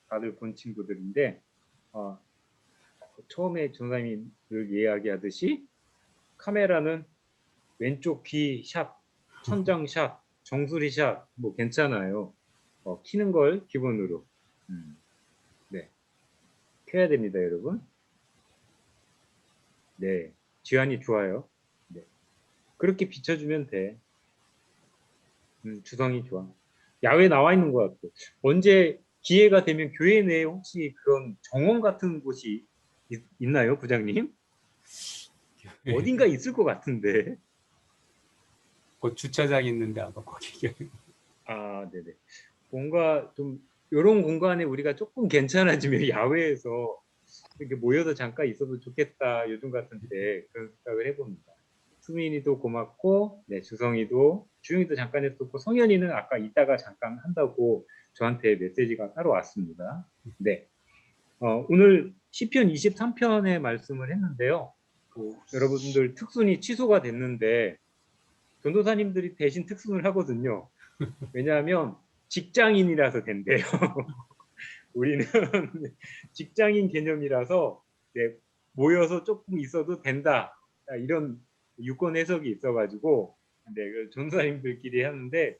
다들 본 친구들인데 처음에 전사님이 늘 이야기하듯이 카메라는 왼쪽 귀 샷, 천장 샷, 정수리 샷 뭐 괜찮아요. 키는 걸 기본으로 네 켜야 됩니다, 여러분. 네, 지환이 좋아요. 네, 그렇게 비춰주면 돼. 주성이 좋아. 야외 나와 있는 것 같고 언제 기회가 되면 교회 내에 혹시 그런 정원 같은 곳이 있나요, 부장님? 어딘가 있을 것 같은데. 곧 주차장 있는데 아마 거기. 아, 네네. 뭔가 좀 이런 공간에 우리가 조금 괜찮아지면 야외에서 이렇게 모여서 잠깐 있어도 좋겠다. 요즘 같은 때 그런 생각을 해봅니다. 수민이도 고맙고, 네, 주성이도, 주영이도 잠깐 했었고, 성현이는 아까 이따가 잠깐 한다고 저한테 메시지가 따로 왔습니다. 네. 오늘 시편 23편의 말씀을 했는데요. 여러분들 특순이 취소가 됐는데 전도사님들이 대신 특순을 하거든요. 왜냐하면 직장인이라서 된대요. 우리는 직장인 개념이라서 네, 모여서 조금 있어도 된다. 이런 유권 해석이 있어가지고 네, 전도사님들끼리 하는데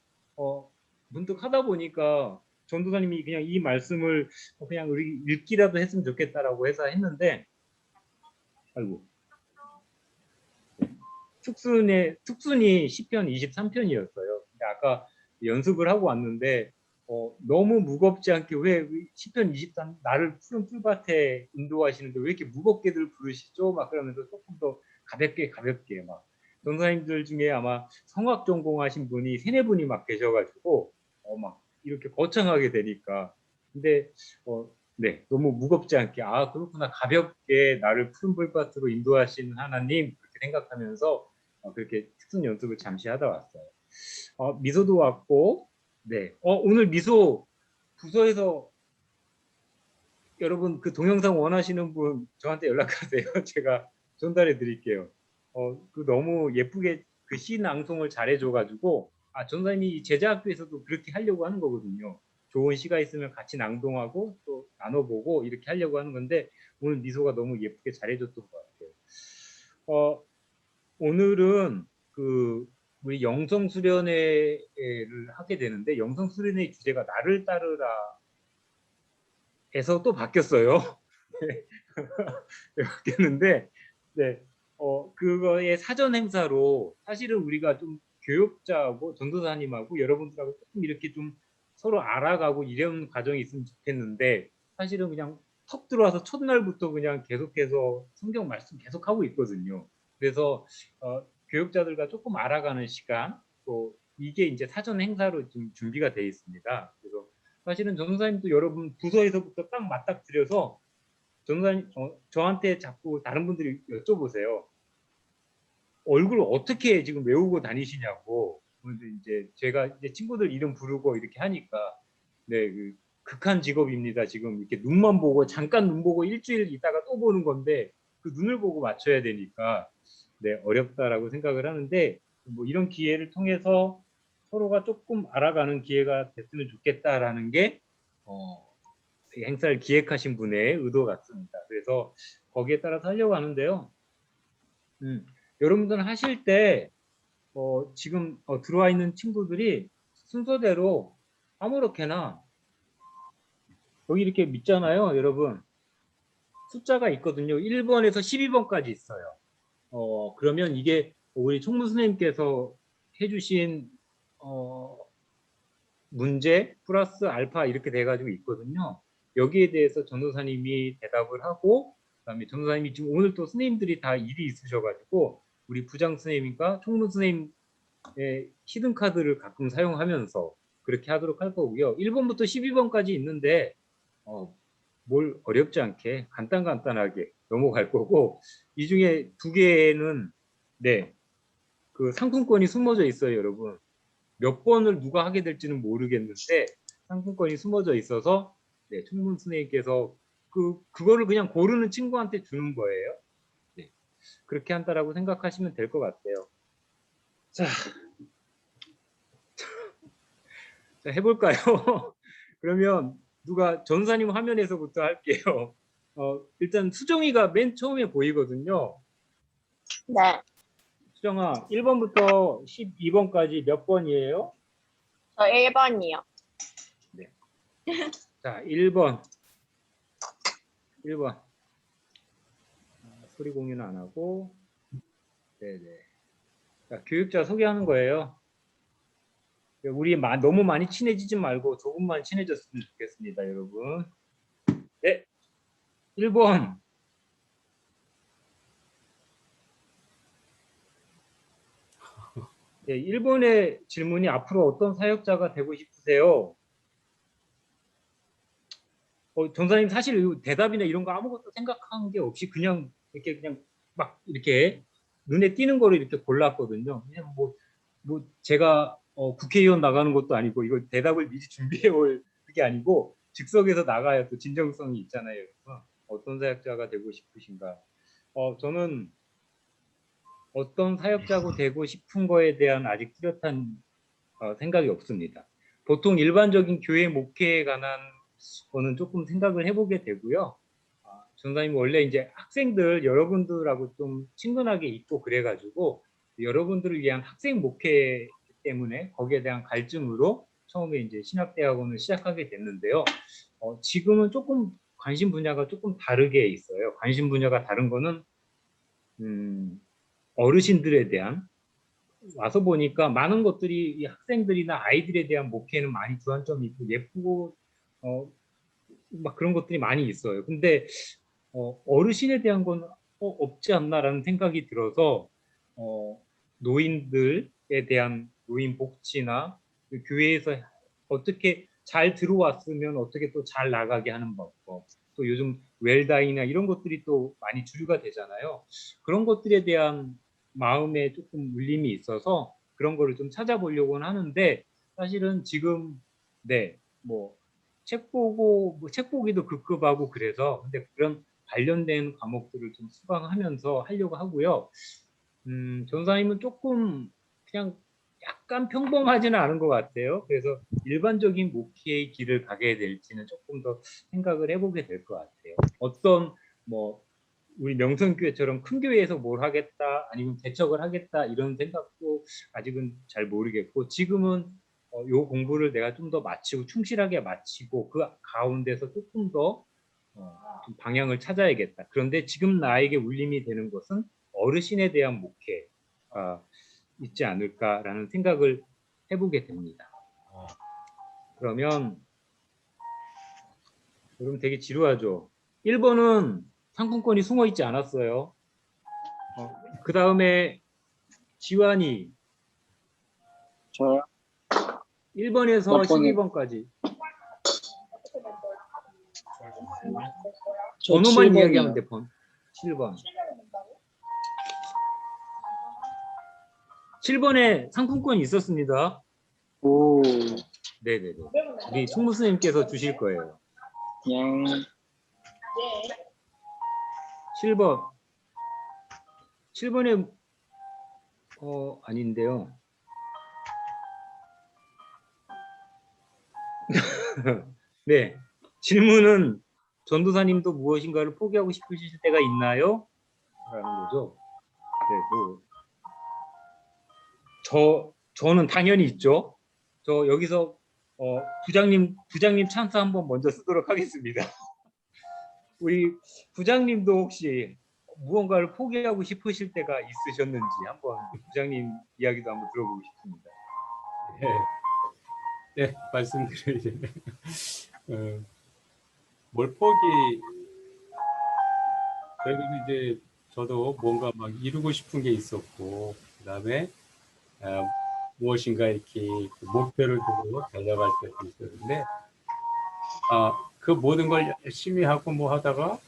문득 하다 보니까 전도사님이 그냥 이 말씀을 그냥 우리 읽기라도 했으면 좋겠다라고 해서 했는데 아이고 특순이 10편 23편이었어요. 근데 아까 연습을 하고 왔는데 너무 무겁지 않게 왜 10편 23 나를 푸른 풀밭에 인도하시는데 왜 이렇게 무겁게들 부르시죠? 막 그러면서 조금 더 가볍게 막 전사님들 중에 아마 성악 전공하신 분이 세네 분이 막 계셔가지고 막 이렇게 거창하게 되니까 근데 네, 너무 무겁지 않게 아 그렇구나 가볍게 나를 푸른 풀밭으로 인도하신 하나님 그렇게 생각하면서 그렇게 특순 연습을 잠시 하다 왔어요. 미소도 왔고, 네. 오늘 미소 부서에서 여러분 그 동영상 원하시는 분 저한테 연락하세요. 제가 전달해 드릴게요. 그 너무 예쁘게 그 시 낭송을 잘해줘가지고, 전사님이 제자학교에서도 그렇게 하려고 하는 거거든요. 좋은 시가 있으면 같이 낭송하고 또 나눠보고 이렇게 하려고 하는 건데, 오늘 미소가 너무 예쁘게 잘해줬던 것 같아요. 오늘은 그 우리 영성 수련회를 하게 되는데 영성 수련회 주제가 나를 따르라 해서 또 바뀌었어요. 바뀌었는데 네, 그거의 사전 행사로 사실은 우리가 좀 교육자하고 전도사님하고 여러분들하고 조금 이렇게 좀 서로 알아가고 이런 과정이 있으면 좋겠는데 사실은 그냥 턱 들어와서 첫날부터 그냥 계속해서 성경 말씀 계속하고 있거든요. 그래서 교육자들과 조금 알아가는 시간 또 이게 이제 사전 행사로 지금 준비가 되어 있습니다. 그래서 사실은 전도사님도 여러분 부서에서부터 딱 맞닥뜨려서 전도사님 저한테 자꾸 다른 분들이 여쭤보세요. 얼굴 어떻게 지금 외우고 다니시냐고. 이제 제가 이제 친구들 이름 부르고 이렇게 하니까 네, 극한 직업입니다. 지금 이렇게 눈만 보고 잠깐 눈 보고 일주일 있다가 또 보는 건데 그 눈을 보고 맞춰야 되니까 네, 어렵다라고 생각을 하는데 뭐 이런 기회를 통해서 서로가 조금 알아가는 기회가 됐으면 좋겠다라는 게 행사를 기획하신 분의 의도 같습니다. 그래서 거기에 따라서 하려고 하는데요. 여러분들 하실 때 지금 들어와 있는 친구들이 순서대로 아무렇게나 여기 이렇게 믿잖아요, 여러분. 숫자가 있거든요. 1번에서 12번까지 있어요. 그러면 이게 우리 총무 선생님께서 해주신 문제 플러스 알파 이렇게 돼가지고 있거든요. 여기에 대해서 전도사님이 대답을 하고 그다음에 전도사님이 지금 오늘 또 선생님들이 다 일이 있으셔가지고 우리 부장 선생님과 총무 선생님의 히든 카드를 가끔 사용하면서 그렇게 하도록 할 거고요. 1번부터 12번까지 있는데 뭘 어렵지 않게 간단하게 넘어갈 거고 이 중에 두 개는 네, 그 상품권이 숨어져 있어요, 여러분. 몇 번을 누가 하게 될지는 모르겠는데 상품권이 숨어져 있어서 네, 총무 선생님께서 그거를 그냥 고르는 친구한테 주는 거예요. 네, 그렇게 한다라고 생각하시면 될 것 같아요. 자 해볼까요? 그러면 누가 전사님 화면에서부터 할게요. 일단 수정이가 맨 처음에 보이거든요. 네. 수정아, 1번부터 12번까지 몇 번이에요? 저 1번이요. 자, 1번. 1번. 소리 공유는 안 하고. 네네. 자, 교육자 소개하는 거예요. 우리 너무 많이 친해지지 말고 조금만 친해졌으면 좋겠습니다, 여러분. 네. 1번. 네, 1번의 질문이 앞으로 어떤 사역자가 되고 싶으세요? 전사님 사실 대답이나 이런 거 아무것도 생각한 게 없이 그냥 막 이렇게 눈에 띄는 거를 이렇게 골랐거든요. 그냥 뭐 제가 국회의원 나가는 것도 아니고 이거 대답을 미리 준비해 올 그게 아니고 즉석에서 나가야 또 진정성이 있잖아요. 그래서 어떤 사역자가 되고 싶으신가? 저는 어떤 사역자고 되고 싶은 거에 대한 아직 뚜렷한 생각이 없습니다. 보통 일반적인 교회 목회에 관한 거는 조금 생각을 해보게 되고요. 전사님 원래 이제 학생들 여러분들하고 좀 친근하게 있고 그래가지고 여러분들을 위한 학생 목회 때문에 거기에 대한 갈증으로 처음에 이제 신학대학원을 시작하게 됐는데요. 지금은 조금 관심 분야가 조금 다르게 있어요. 관심 분야가 다른 거는 어르신들에 대한 와서 보니까 많은 것들이 이 학생들이나 아이들에 대한 목회는 많이 주안점이 있고 예쁘고 막 그런 것들이 많이 있어요. 근데 어르신에 대한 건 없지 않나라는 생각이 들어서 노인들에 대한 노인 복지나 그 교회에서 어떻게 잘 들어왔으면 어떻게 또 잘 나가게 하는 방법, 또 요즘 웰다이나 이런 것들이 또 많이 주류가 되잖아요. 그런 것들에 대한 마음에 조금 울림이 있어서 그런 거를 좀 찾아보려고는 하는데 사실은 지금 뭐 책 보고 뭐 책 보기도 급급하고 그래서 근데 그런 관련된 과목들을 좀 수강하면서 하려고 하고요. 전사님은 조금 그냥 약간 평범하지는 않은 것 같아요. 그래서 일반적인 목회의 길을 가게 될지는 조금 더 생각을 해보게 될 것 같아요. 어떤 뭐 우리 명성교회처럼 큰 교회에서 뭘 하겠다 아니면 개척을 하겠다 이런 생각도 아직은 잘 모르겠고 지금은 요 공부를 내가 좀 더 마치고 충실하게 마치고 그 가운데서 조금 더 좀 방향을 찾아야겠다. 그런데 지금 나에게 울림이 되는 것은 어르신에 대한 목회가 있지 않을까라는 생각을 해보게 됩니다. 그러면 되게 지루하죠. 1번은 상품권이 숨어 있지 않았어요. 그 다음에 지환이 저요? 1번에서 몇 번이? 12번까지 저 번호만 7번이요. 이야기하면 돼. 7번. 7번에 상품권이 있었습니다. 오, 네네네. 우리 총무스님께서 주실 거예요. 그냥 7번. 7번에 아닌데요. 네. 질문은 전도사님도 무엇인가를 포기하고 싶으실 때가 있나요? 라는 거죠. 네, 저는 당연히 있죠. 저 여기서 부장님 찬스 한번 먼저 쓰도록 하겠습니다. 우리 부장님도 혹시 무언가를 포기하고 싶으실 때가 있으셨는지 한번 부장님 이야기도 한번 들어보고 싶습니다. 네, 말씀드리면 뭘 포기 그리고 이제 저도 뭔가 막 이루고 싶은 게 있었고 그다음에 무엇인가 이렇게 목표를 두고 달려갈 때도 있었는데 그 모든 걸 열심히 하고 뭐 하다가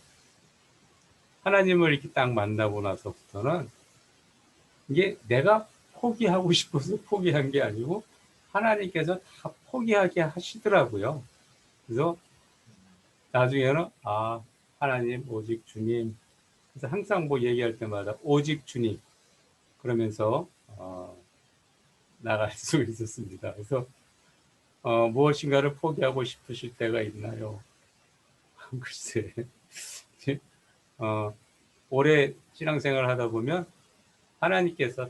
하나님을 이렇게 딱 만나고 나서부터는 이게 내가 포기하고 싶어서 포기한 게 아니고 하나님께서 다 포기하게 하시더라고요. 그래서 나중에는 하나님 오직 주님 그래서 항상 뭐 얘기할 때마다 오직 주님 그러면서 나갈 수 있었습니다. 그래서 무엇인가를 포기하고 싶으실 때가 있나요? 글쎄, 오래 신앙생활 하다 보면 하나님께서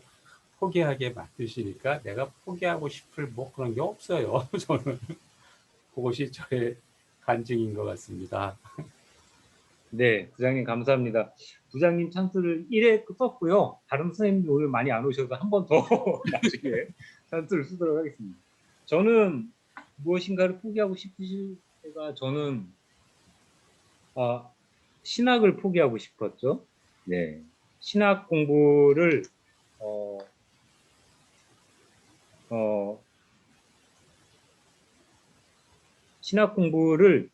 포기하게 만드시니까 내가 포기하고 싶을 뭐 그런 게 없어요. 저는 그것이 저의 간증인 것 같습니다. 네, 부장님 감사합니다. 부장님 찬스를 1회 썼고요. 다른 선생님들 오늘 많이 안 오셔서 한 번 더 나중에 찬스를 쓰도록 하겠습니다. 저는 무엇인가를 포기하고 싶으실 때가 저는 신학을 포기하고 싶었죠. 네, 신학 공부를 어, 신학 공부를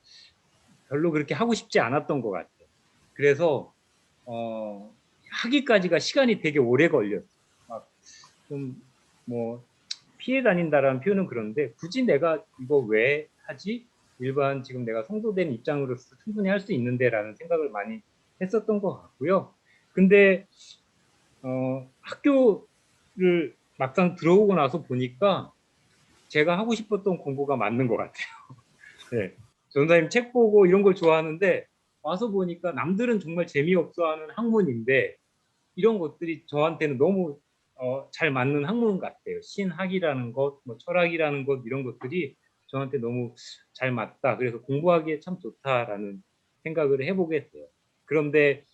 별로 그렇게 하고 싶지 않았던 것 같아요. 그래서 하기까지가 시간이 되게 오래 걸렸어요. 막좀뭐 피해 다닌다라는 표현은 그런데 굳이 내가 이거 왜 하지? 일반 지금 내가 성도된 입장으로서 충분히 할 수 있는데라는 생각을 많이 했었던 것 같고요. 근데 학교를 막상 들어오고 나서 보니까 제가 하고 싶었던 공부가 맞는 것 같아요. 네. 전사님 책 보고 이런 걸 좋아하는데 와서 보니까 남들은 정말 재미없어하는 학문인데 이런 것들이 저한테는 너무 잘 맞는 학문 같아요. 신학이라는 것, 뭐 철학이라는 것 이런 것들이 저한테 너무 잘 맞다. 그래서 공부하기에 참 좋다라는 생각을 해보게 돼요. 그런데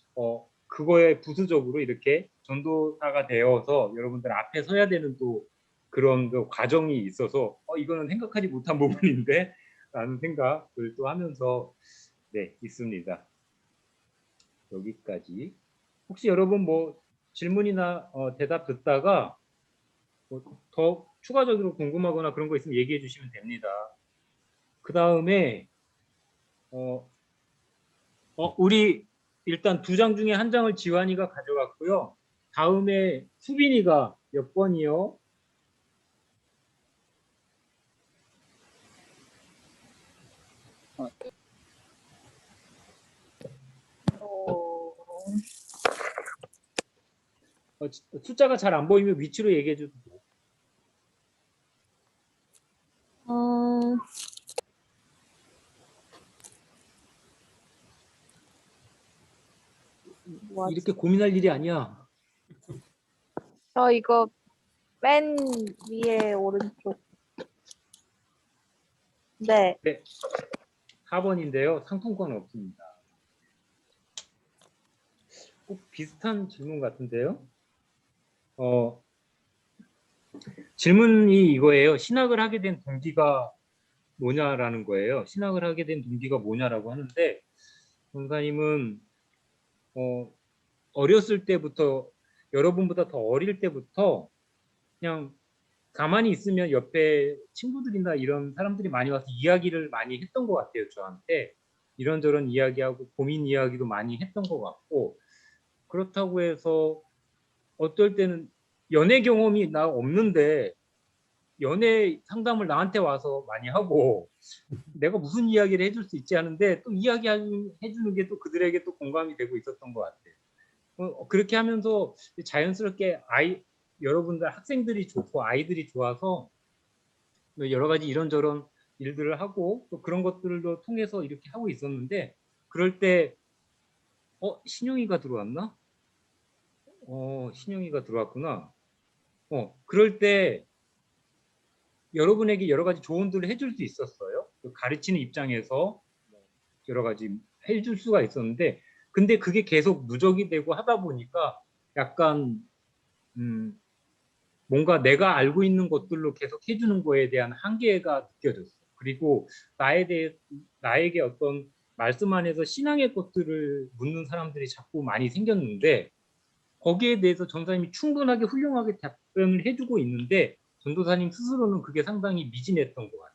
그거에 부수적으로 이렇게 전도사가 되어서 여러분들 앞에 서야 되는 또 그런 그 과정이 있어서 이거는 생각하지 못한 부분인데 라는 생각을 또 하면서 네, 있습니다. 여기까지. 혹시 여러분 뭐 질문이나 대답 듣다가 뭐더 추가적으로 궁금하거나 그런 거 있으면 얘기해 주시면 됩니다. 그 다음에 우리 일단 2장 중에 1장을 지환이가 가져갔고요. 다음에 수빈이가 몇 번이요? 숫자가 잘 안 보이면 위치로 얘기해 주세요. 이렇게 고민할 일이 아니야. 저 이거 맨 위에 오른쪽. 네. 네, 4번인데요. 상품권 없습니다. 꼭 비슷한 질문 같은데요. 질문이 이거예요. 신학을 하게 된 동기가 뭐냐라는 거예요. 신학을 하게 된 동기가 뭐냐라고 하는데 전사님은 어렸을 때부터 여러분보다 더 어릴 때부터 그냥 가만히 있으면 옆에 친구들이나 이런 사람들이 많이 와서 이야기를 많이 했던 것 같아요. 저한테 이런저런 이야기하고 고민 이야기도 많이 했던 것 같고 그렇다고 해서 어떨 때는 연애 경험이 나 없는데 연애 상담을 나한테 와서 많이 하고 내가 무슨 이야기를 해줄 수 있지 하는데 또 이야기 해주는 게 또 그들에게 또 공감이 되고 있었던 것 같아요. 그렇게 하면서 자연스럽게 여러분들 학생들이 좋고 아이들이 좋아서 여러 가지 이런저런 일들을 하고 또 그런 것들도 통해서 이렇게 하고 있었는데 그럴 때 신영이가 들어왔나? 신영이가 들어왔구나. 그럴 때 여러분에게 여러 가지 조언들을 해줄 수 있었어요. 가르치는 입장에서 여러 가지 해줄 수가 있었는데 근데 그게 계속 누적이 되고 하다 보니까 약간 뭔가 내가 알고 있는 것들로 계속 해주는 거에 대한 한계가 느껴졌어요. 그리고 나에게 어떤 말씀 안에서 신앙의 것들을 묻는 사람들이 자꾸 많이 생겼는데 거기에 대해서 전도사님이 충분하게 훌륭하게 답변을 해주고 있는데 전도사님 스스로는 그게 상당히 미진했던 것 같아요.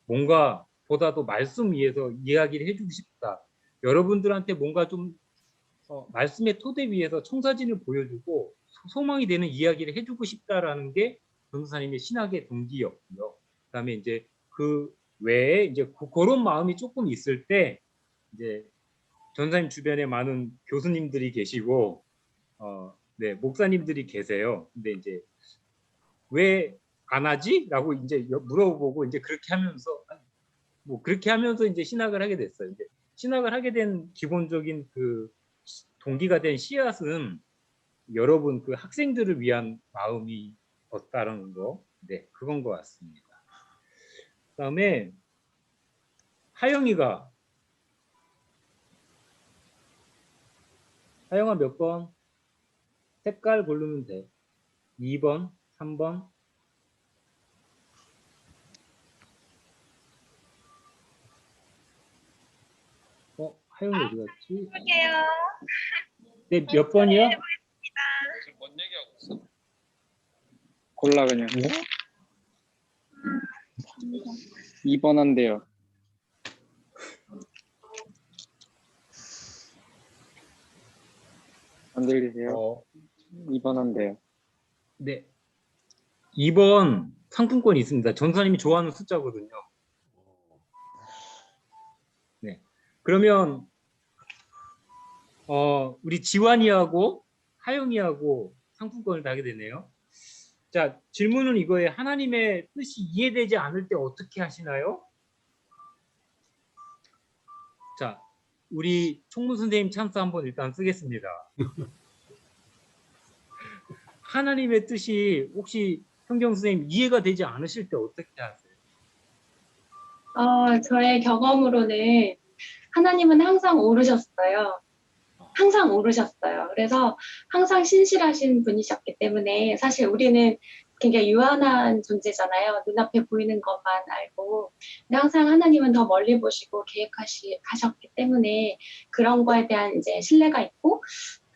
뭔가 보다도 말씀 위에서 이야기를 해주고 싶다. 여러분들한테 뭔가 좀 말씀의 토대 위에서 청사진을 보여주고 소망이 되는 이야기를 해주고 싶다라는 게 전도사님의 신학의 동기였고요. 그다음에 이제 그 외에 이제 그런 마음이 조금 있을 때 이제 전도사님 주변에 많은 교수님들이 계시고 네, 목사님들이 계세요. 근데 이제 왜 안 하지? 라고 이제 물어보고 이제 그렇게 하면서 뭐 그렇게 하면서 이제 신학을 하게 됐어요. 이제 신학을 하게 된 기본적인 그 동기가 된 씨앗은 여러분 그 학생들을 위한 마음이 었다는 거, 네, 그건 것 같습니다. 그다음에 하영이가 하영아 몇 번? 색깔 고르면 돼. 2번, 3번. 하영이 어디 갔지? 해볼게요. 네, 몇 번이요? 골라 그냥. 2번 한대요. 안 들리세요? 2번 한대요. 네. 2번 상품권이 있습니다. 전사님이 좋아하는 숫자거든요. 네. 그러면 우리 지환이하고 하영이하고 상품권을 타게 되네요. 자, 질문은 이거예요. 하나님의 뜻이 이해되지 않을 때 어떻게 하시나요? 자, 우리 총무 선생님 찬스 한번 일단 쓰겠습니다. 하나님의 뜻이 혹시 현경 선생님 이해가 되지 않으실 때 어떻게 하세요? 저의 경험으로는 하나님은 항상 오르셨어요. 항상 오르셨어요. 그래서 항상 신실하신 분이셨기 때문에 사실 우리는 굉장히 유한한 존재잖아요. 눈앞에 보이는 것만 알고. 근데 항상 하나님은 더 멀리 보시고 계획하셨기 때문에 그런 거에 대한 이제 신뢰가 있고,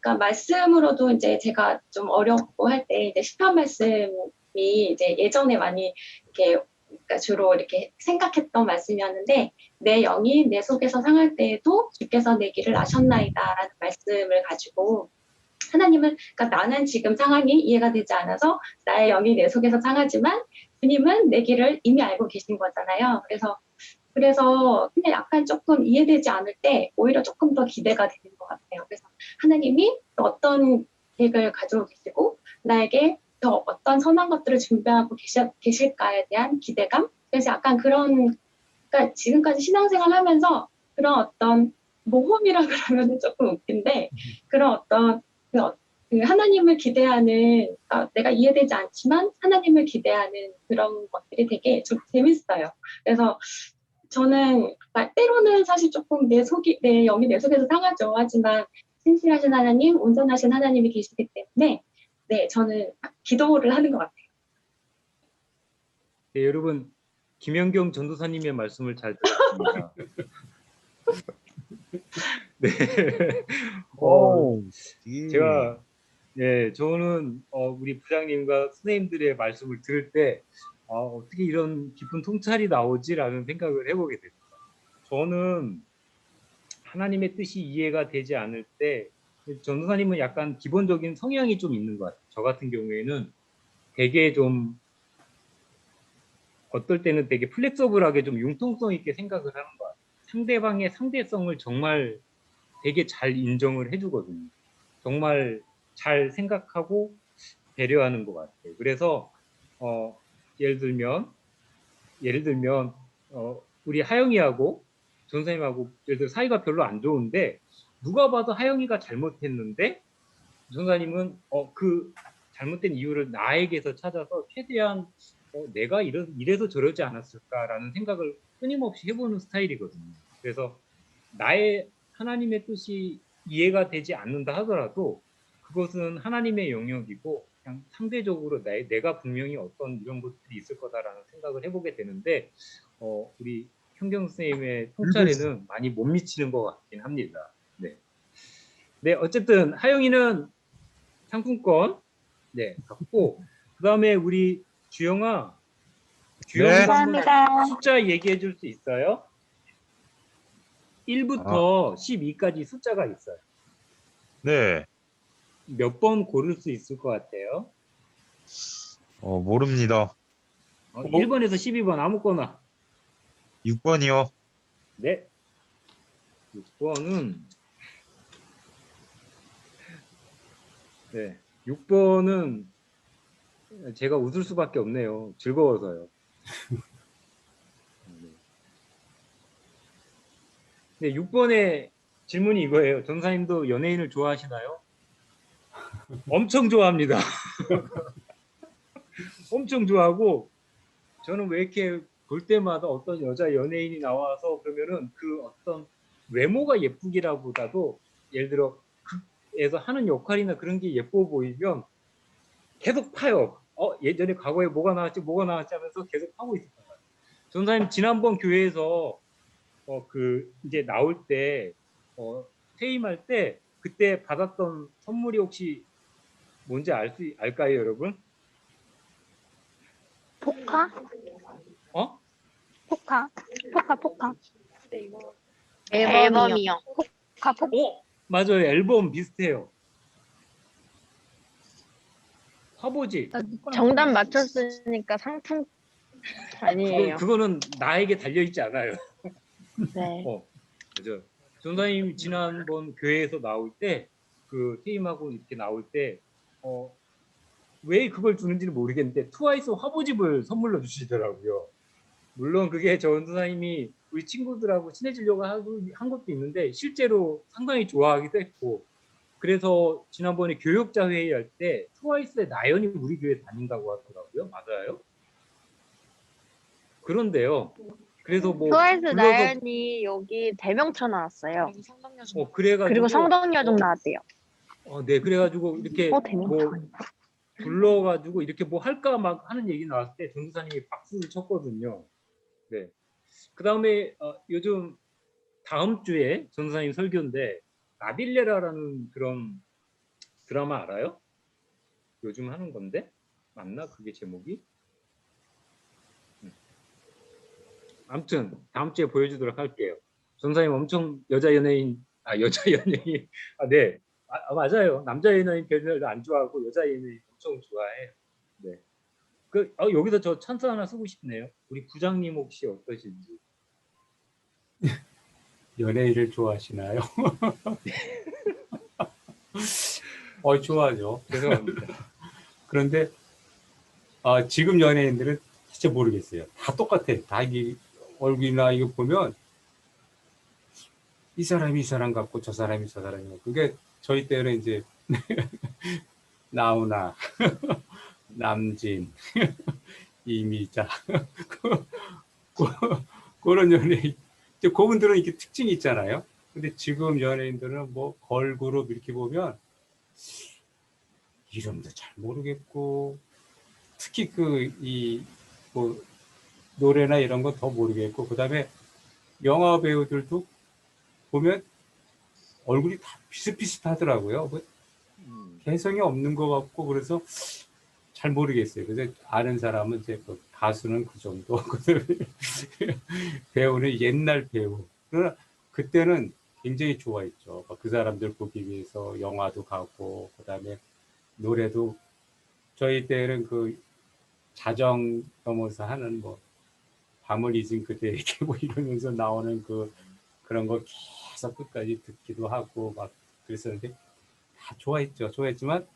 그러니까 말씀으로도 이제 제가 좀 어렵고 할 때 이제 시편 말씀이 이제 예전에 많이 이렇게 그러니까 주로 이렇게 생각했던 말씀이었는데 내 영이 내 속에서 상할 때에도 주께서 내 길을 아셨나이다라는 말씀을 가지고 하나님은 그러니까 나는 지금 상황이 이해가 되지 않아서 나의 영이 내 속에서 상하지만 주님은 내 길을 이미 알고 계신 거잖아요. 그래서 그냥 약간 조금 이해되지 않을 때 오히려 조금 더 기대가 되는 것 같아요. 그래서 하나님이 또 어떤 계획을 가지고 계시고 나에게 더 어떤 선한 것들을 준비하고 계실까에 대한 기대감. 그래서 약간 그런 그러니까 지금까지 신앙생활 하면서 그런 어떤 모험이라 그러면 조금 웃긴데 그런 어떤 그 하나님을 기대하는 그러니까 내가 이해되지 않지만 하나님을 기대하는 그런 것들이 되게 좀 재밌어요. 그래서 저는 때로는 사실 조금 내 영이 내 속에서 상하죠. 하지만 신실하신 하나님, 온전하신 하나님이 계시기 때문에 네, 저는 기도를 하는 것 같아요. 네, 여러분 김연경 전도사님의 말씀을 잘 들었습니다. 네. 제가 저는 우리 부장님과 선생님들의 말씀을 들을 때 어떻게 이런 깊은 통찰이 나오지라는 생각을 해보게 됩니다. 저는 하나님의 뜻이 이해가 되지 않을 때 전도사님은 약간 기본적인 성향이 좀 있는 것 같아요. 저 같은 경우에는 되게 좀 어떨 때는 되게 플렉서블하게 좀 융통성 있게 생각을 하는 것 같아요. 상대방의 상대성을 정말 되게 잘 인정을 해주거든요. 정말 잘 생각하고 배려하는 것 같아요. 그래서 예를 들면 우리 하영이하고 전사님하고 예를 들어 사이가 별로 안 좋은데 누가 봐도 하영이가 잘못했는데 전사님은 그 잘못된 이유를 나에게서 찾아서 최대한 내가 이래서 저러지 않았을까라는 생각을 끊임없이 해보는 스타일이거든요. 그래서 나의 하나님의 뜻이 이해가 되지 않는다 하더라도 그것은 하나님의 영역이고 그냥 상대적으로 내가 분명히 어떤 이런 것들이 있을 거다라는 생각을 해보게 되는데 우리 현경 선생님의 통찰에는 많이 못 미치는 것 같긴 합니다. 네, 네 어쨌든 하영이는 상품권 갖고 그 다음에 우리 주영아 감사합니다. 숫자 얘기해 줄 수 있어요? 1부터 12까지 숫자가 있어요. 네. 몇 번 고를 수 있을 것 같아요? 모릅니다. 1번에서 12번 아무거나. 6번이요. 네. 6번은 6번은 제가 웃을 수밖에 없네요. 즐거워서요. 네, 6번의 질문이 이거예요. 전사님도 연예인을 좋아하시나요? 엄청 좋아합니다. 엄청 좋아하고 저는 왜 이렇게 볼 때마다 어떤 여자 연예인이 나와서 그러면은 그 어떤 외모가 예쁘기라보다도 예를 들어 극에서 하는 역할이나 그런 게 예뻐 보이면 계속 파요. 예전에 과거에 뭐가 나왔지 하면서 계속 하고 있었던 거예요. 전사님 지난번 교회에서 그 이제 나올 때 퇴임할 때 그때 받았던 선물이 혹시 뭔지 알까요, 여러분? 포카? 어? 포카? 포카. 앨범이요. 포카. 맞아요. 앨범 비슷해요. 화보지. 정답 맞췄으니까 상품 아니에요. 그거는 나에게 달려 있지 않아요. 네. 맞아요. 전사님 지난번 교회에서 나올 때 그 퇴임하고 이렇게 나올 때 왜 그걸 주는지는 모르겠는데 트와이스 화보집을 선물로 주시더라고요. 물론 그게 전사님이 우리 친구들하고 친해지려고 한 것도 있는데 실제로 상당히 좋아하기도 했고 그래서 지난번에 교육자 회의할 때 트와이스의 나연이 우리 교회 다닌다고 하더라고요. 맞아요? 그런데요. 그래서 뭐 트와이스 불러서 나연이 여기 대명초 나왔어요. 그래가지고 그리고 성덕여중 나왔대요. 네, 그래가지고 이렇게 대명초 뭐 아닌가? 불러가지고 이렇게 뭐 할까 막 하는 얘기 나왔을 때 전도사님이 박수를 쳤거든요. 네. 그 다음에 요즘 다음 주에 전도사님 설교인데 나빌레라라는 그런 드라마 알아요? 요즘 하는 건데 맞나 그게 제목이? 아무튼 다음 주에 보여주도록 할게요. 전사님 엄청 여자 연예인 네 맞아요. 남자 연예인 별로 안 좋아하고 여자 연예인 엄청 좋아해. 네. 여기서 저 찬스 하나 쓰고 싶네요. 우리 부장님 혹시 어떠신지. 연예인을 좋아하시나요? 좋아하죠. 죄송합니다. 그런데 지금 연예인들은 진짜 모르겠어요. 다 똑같아. 다 이게 얼굴이나 이거 보면 이 사람이 이 사람 같고 저 사람이 저 사람이 같고. 그게 저희 때는 이제 나훈아, 남진, 이미자 그런 연예인. 이제 그분들은 이렇게 특징이 있잖아요. 근데 지금 연예인들은 뭐 걸그룹 이렇게 보면 이름도 잘 모르겠고 특히 뭐 노래나 이런 거 더 모르겠고 그다음에 영화 배우들도 보면 얼굴이 다 비슷비슷하더라고요. 뭐 개성이 없는 것 같고 그래서 잘 모르겠어요. 그래서 아는 사람은 이제 그 가수는 그 정도, 배우는 옛날 배우. 그러나 그때는 굉장히 좋아했죠. 그 사람들 보기 위해서 영화도 가고 그다음에 노래도 저희 때는 그 자정 넘어서 하는 뭐 밤을 잊은 그대 이렇게 뭐 이러면서 나오는 그런 거 계속 끝까지 듣기도 하고 막 그랬었는데 다 좋아했죠. 좋아했지만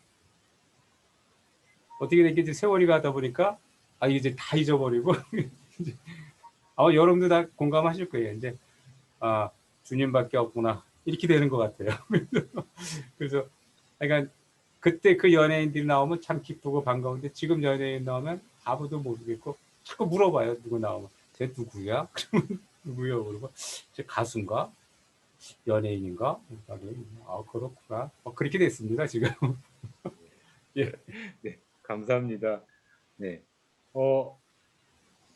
어떻게 이렇게 이제 세월이 가다 보니까 이제 다 잊어버리고 아마 여러분도 다 공감하실 거예요. 이제 주님밖에 없구나 이렇게 되는 것 같아요. 그래서 그러니까 그때 그 연예인들이 나오면 참 기쁘고 반가운데 지금 연예인 나오면 아무도 모르겠고 자꾸 물어봐요. 누구 나오면 쟤 누구야? 그러면 누구요? 그러고 쟤 가수인가? 연예인인가? 그렇구나. 그렇게 됐습니다 지금. 예. 네, 감사합니다. 네.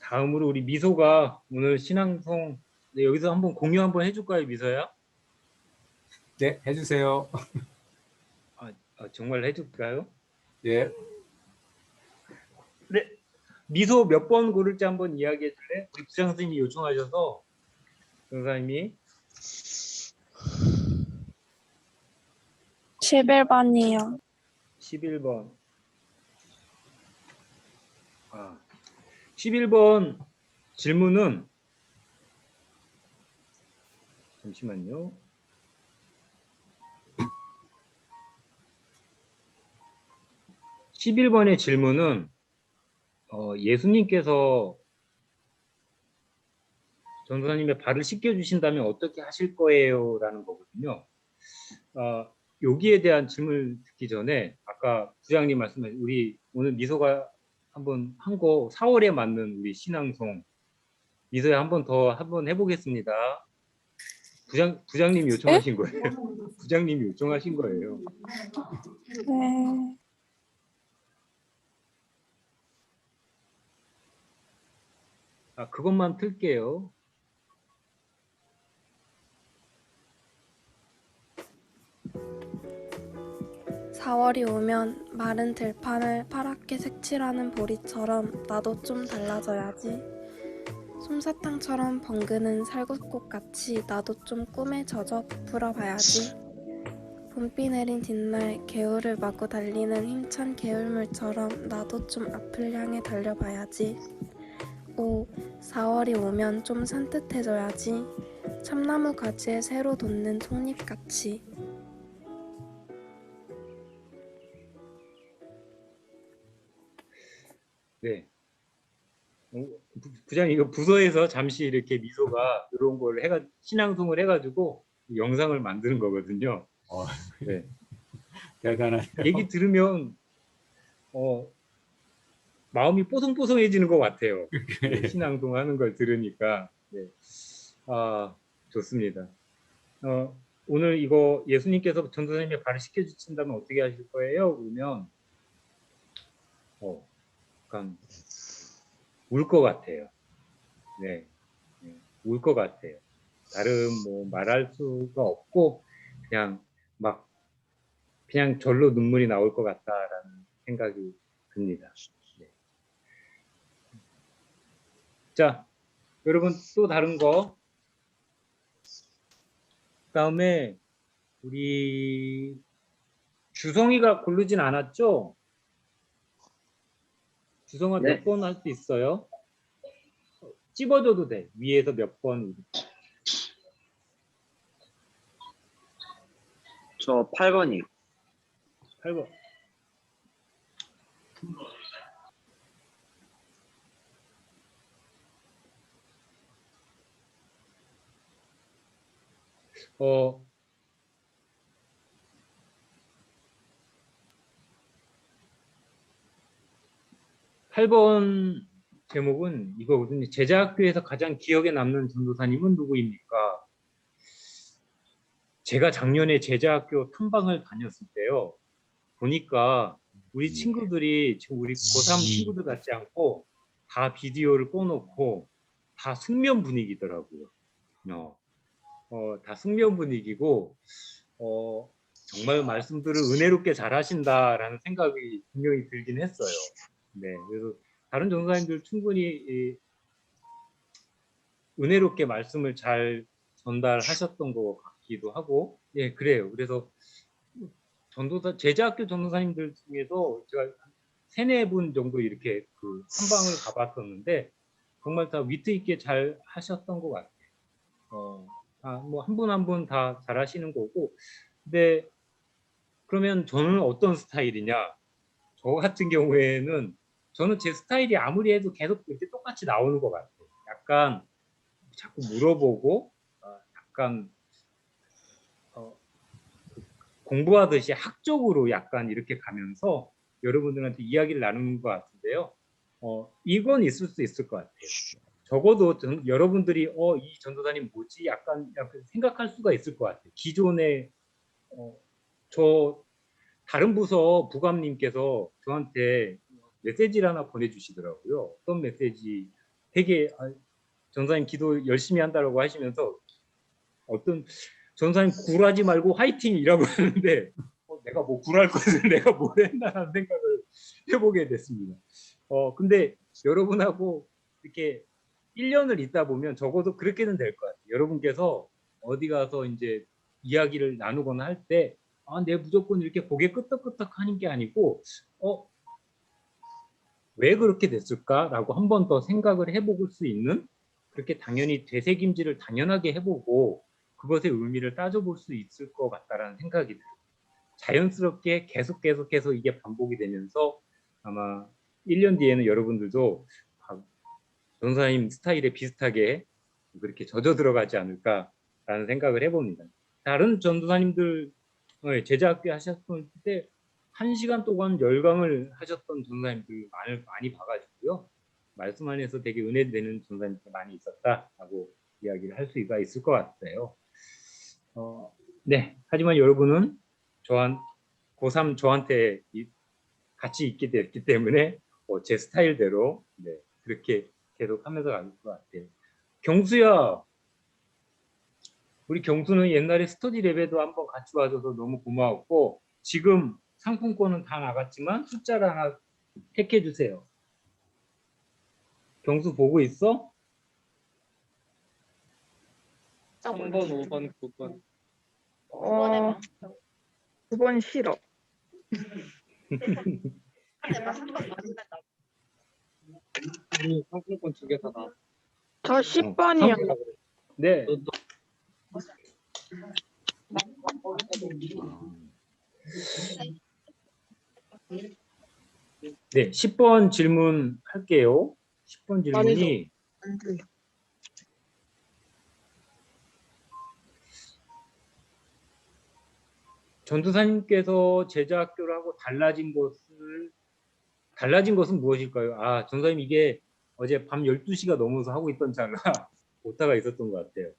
다음으로 우리 미소가 오늘 신앙송 여기서 한번 공유 한번 해줄까요, 미소야? 네, 해주세요. 정말 해줄까요? 예. 네. 미소 몇 번 고를지 한번 이야기해 줄래? 우리 부장 선생님이 요청하셔서 선생님이 11번이요. 11번. 11번 질문은 잠시만요. 11번의 질문은 예수님께서 전도사님의 발을 씻겨주신다면 어떻게 하실 거예요? 라는 거거든요. 여기에 대한 질문을 듣기 전에 아까 부장님 말씀하신 우리 오늘 미소가 한번 한 거 4월에 맞는 우리 신앙송 미소에 한번 해보겠습니다. 부장님이 요청하신 거예요. 부장님이 요청하신 거예요. 네. 그것만 틀게요. (4월이) 오면 마른 들판을 파랗게 색칠하는 보리처럼 나도 좀 달라져야지. 솜사탕처럼 번그는 살구꽃같이 나도 좀 꿈에 젖어 부풀어 봐야지. 봄비 내린 뒷날 개울을 마구 달리는 힘찬 개울물처럼 나도 좀 앞을 향해 달려봐야지. 오, 4월이 오면 좀 산뜻해져야지. 참나무 가지에 새로 돋는 속잎같이. 네. 부장님 이거 부서에서 잠시 이렇게 미소가 이런 걸 신앙송을 해가지고 영상을 만드는 거거든요. 네. 대단하네요. 얘기 들으면 마음이 뽀송뽀송해지는 것 같아요. 네, 신앙송 하는 걸 들으니까. 네. 좋습니다. 오늘 이거 예수님께서 전도사님의 발을 씻겨주신다면 어떻게 하실 거예요? 그러면 약간 울 것 같아요. 네, 울 것 같아요. 다른 뭐 말할 수가 없고 그냥 절로 눈물이 나올 것 같다라는 생각이 듭니다. 네. 자, 여러분 또 다른 거. 그다음에 우리 주성이가 고르진 않았죠? 주성아 네. 몇 번 할 수 있어요? 찝어줘도 돼. 위에서 몇 번. 저 8번이요. 8번. 어, 8번 제목은 이거거든요. 제자학교에서 가장 기억에 남는 전도사님은 누구입니까? 제가 작년에 제자학교 탐방을 다녔을 때요. 보니까 우리 친구들이 지금 우리 고3 친구들 같지 않고 다 비디오를 꺼놓고 다 숙면 분위기더라고요. 다 숙면 분위기고 정말 말씀들을 은혜롭게 잘 하신다라는 생각이 분명히 들긴 했어요. 네, 그래서 다른 전도사님들 충분히 은혜롭게 말씀을 잘 전달하셨던 것 같기도 하고, 예, 그래요. 그래서 제자학교 전도사님들 중에서 제가 3-4분 정도 이렇게 그 탐방을 가봤었는데 정말 다 위트 있게 잘 하셨던 것 같아요. 뭐 한 분 한 분 다 잘하시는 거고, 근데 그러면 저는 어떤 스타일이냐? 저 같은 경우에는 저는 제 스타일이 아무리 해도 계속 이렇게 똑같이 나오는 것 같아요. 약간 자꾸 물어보고, 약간 공부하듯이 학적으로 약간 이렇게 가면서 여러분들한테 이야기를 나누는 것 같은데요. 이건 있을 수 있을 것 같아요. 적어도 여러분들이 이 전도사님 뭐지? 약간 생각할 수가 있을 것 같아요. 기존에 저 다른 부서 부감님께서 저한테 메시지를 하나 보내주시더라고요. 어떤 메시지? 되게 전도사님 기도 열심히 한다고 하시면서 어떤 전도사님 굴하지 말고 화이팅이라고 하는데 내가 뭐 굴할 것을 내가 뭘 했나라는 생각을 해보게 됐습니다. 근데 여러분하고 이렇게 1년을 있다 보면 적어도 그렇게는 될 것 같아요. 여러분께서 어디 가서 이제 이야기를 나누거나 할 때 내가 무조건 이렇게 고개 끄덕끄덕 하는 게 아니고 왜 그렇게 됐을까라고 한 번 더 생각을 해볼 수 있는, 그렇게 당연히 되새김질을 당연하게 해보고 그것의 의미를 따져볼 수 있을 것 같다라는 생각이 들어요. 자연스럽게 계속 이게 반복이 되면서 아마 1년 뒤에는 여러분들도 전도사님 스타일에 비슷하게 그렇게 젖어 들어가지 않을까라는 생각을 해봅니다. 다른 전도사님들 제자학교 하셨을 때 1시간 동안 열강을 하셨던 전도사님들 많이 봐가지고요. 말씀 안에서 되게 은혜되는 전도사님들 많이 있었다라고 이야기를 할 수가 있을 것 같아요. 네, 하지만 여러분은 고3 저한테 같이 있게 됐기 때문에 제 스타일대로 그렇게 계속 하면서 갈 것 같아요. 경수야, 우리 경수는 옛날에 스터디 랩에도 한번 같이 와줘서 너무 고마웠고 지금 상품권은 다 나갔지만 숫자를 하나 택해 주세요. 경수 보고 있어? 3번, 5번, 9번. 9번 싫어. 우리 상품권 2개 다 나왔어. 저 10번이요. 네. 네, 10번 질문 할게요. 10번 질문이 전도사님께서 제자학교를 하고 달라진 것은 무엇일까요? 아, 전도사님 이게 어제 밤 12시가 넘어서 하고 있던 차가 오타가 있었던 것 같아요.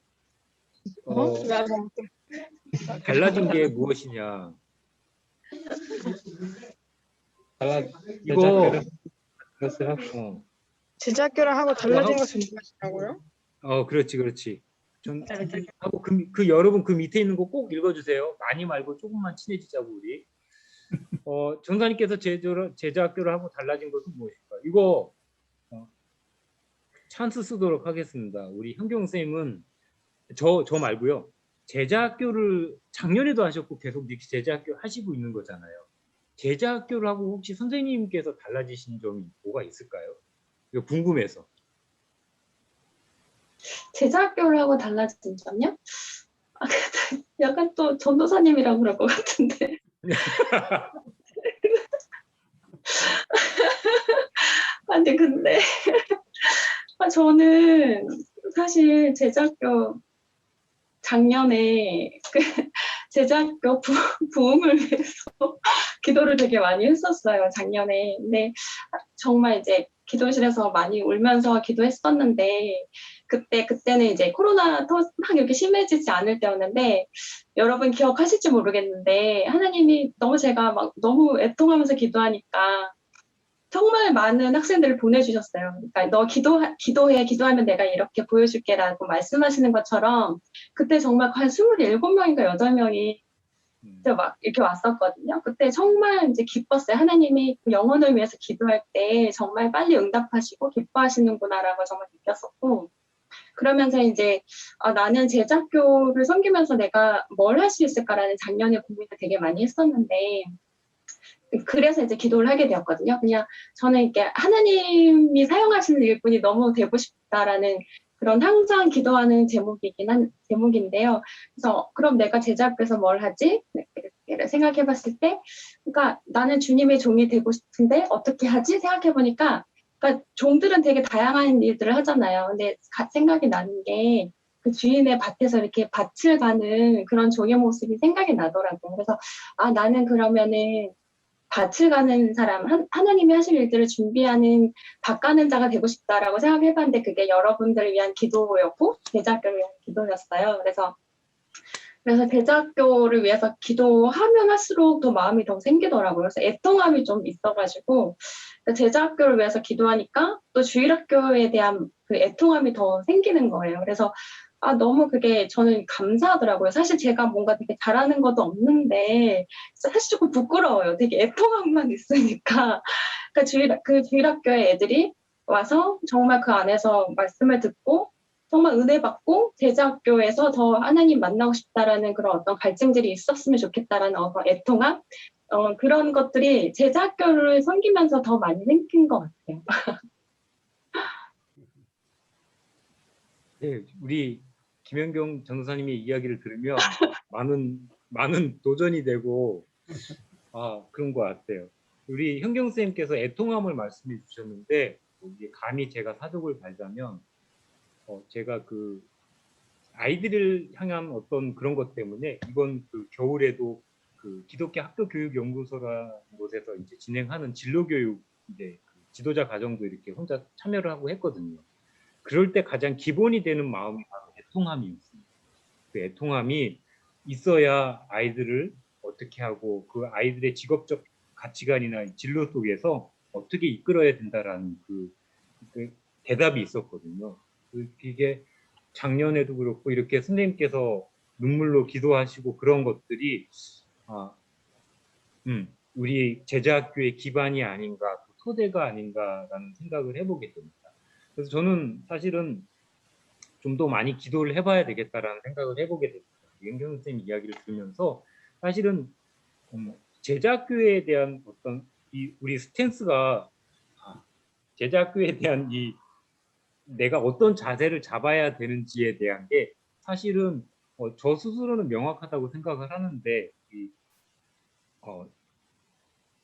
달라진 게 무엇이냐? 이거 제자학교를 하고 달라진 것은 무엇이라고요? 그렇지. 하고 여러분 그 밑에 있는 거 꼭 읽어주세요. 많이 말고 조금만 친해지자고 우리. 전사님께서 제자학교를 하고 달라진 것은 무엇일까? 이거 찬스 쓰도록 하겠습니다. 우리 현경 쌤은 저 말고요. 제자학교를 작년에도 하셨고 계속 제자학교 하시고 있는 거잖아요. 제자학교를 하고 혹시 선생님께서 달라지신 점이 뭐가 있을까요? 이거 궁금해서. 제자학교를 하고 달라진 점요? 약간 또 전도사님이라고 그럴 것 같은데. 아니 근데 저는 사실 제자학교 작년에 제자학교 부흥을 위해서 기도를 되게 많이 했었어요, 작년에. 근데 정말 이제 기도실에서 많이 울면서 기도했었는데 그때는 이제 코로나가 막 이렇게 심해지지 않을 때였는데 여러분 기억하실지 모르겠는데 하나님이 제가 막 너무 애통하면서 기도하니까 정말 많은 학생들을 보내주셨어요. 그러니까 너 기도하면 내가 이렇게 보여줄게라고 말씀하시는 것처럼 그때 정말 한 27명인가 8명이 막 이렇게 왔었거든요. 그때 정말 이제 기뻤어요. 하나님이 영혼을 위해서 기도할 때 정말 빨리 응답하시고 기뻐하시는구나라고 정말 느꼈었고 그러면서 이제 나는 제자학교를 섬기면서 내가 뭘 할 수 있을까라는 작년에 고민을 되게 많이 했었는데 그래서 이제 기도를 하게 되었거든요. 그냥 저는 이렇게 하나님이 사용하시는 일꾼이 너무 되고 싶다라는 그런 항상 기도하는 제목인데요. 그래서 그럼 내가 제자학교에서 뭘 하지? 이렇게 생각해봤을 때, 그러니까 나는 주님의 종이 되고 싶은데 어떻게 하지? 생각해보니까, 그러니까 종들은 되게 다양한 일들을 하잖아요. 근데 생각이 나는 게 그 주인의 밭에서 이렇게 밭을 가는 그런 종의 모습이 생각이 나더라고요. 그래서 나는 그러면은 밭을 가는 사람, 하나님이 하실 일들을 준비하는 밭 가는 자가 되고 싶다라고 생각해봤는데 그게 여러분들을 위한 기도였고 제자학교를 위한 기도였어요. 그래서 제자학교를 위해서 기도하면 할수록 더 마음이 더 생기더라고요. 그래서 애통함이 좀 있어가지고 제자학교를 위해서 기도하니까 또 주일학교에 대한 그 애통함이 더 생기는 거예요. 그래서 너무 그게 저는 감사하더라고요. 사실 제가 뭔가 되게 잘하는 것도 없는데 사실 조금 부끄러워요. 되게 애통함만 있으니까. 그러니까 주일학교에 애들이 와서 정말 그 안에서 말씀을 듣고 정말 은혜 받고 제자학교에서 더 하나님 만나고 싶다라는 그런 어떤 갈증들이 있었으면 좋겠다라는 어떤 애통함 그런 것들이 제자학교를 섬기면서 더 많이 생긴 것 같아요. 네, 우리 김현경 전도사님의 이야기를 들으면 많은 도전이 되고 그런 것 같아요. 우리 현경 선생님께서 애통함을 말씀해 주셨는데 이게 감히 제가 사족을 발자면 제가 그 아이들을 향한 어떤 그런 것 때문에 이번 그 겨울에도 그 기독교 학교 교육 연구소라는 곳에서 이제 진행하는 진로 교육 이제 그 지도자 과정도 이렇게 혼자 참여를 하고 했거든요. 그럴 때 가장 기본이 되는 마음이 바로 애통함이었습니다. 그 애통함이 있어야 아이들을 어떻게 하고 그 아이들의 직업적 가치관이나 진로 속에서 어떻게 이끌어야 된다라는 그 대답이 있었거든요. 이게 작년에도 그렇고 이렇게 선생님께서 눈물로 기도하시고 그런 것들이 우리 제자학교의 기반이 아닌가, 토대가 아닌가라는 생각을 해보게 됩니다. 그래서 저는 사실은 좀 더 많이 기도를 해봐야 되겠다라는 생각을 해보게 됩니다. 윤경 선생님 이야기를 들으면서 사실은 제자학교에 대한 어떤 우리 스탠스가 제자학교에 대한 내가 어떤 자세를 잡아야 되는지에 대한 게 사실은 저 스스로는 명확하다고 생각을 하는데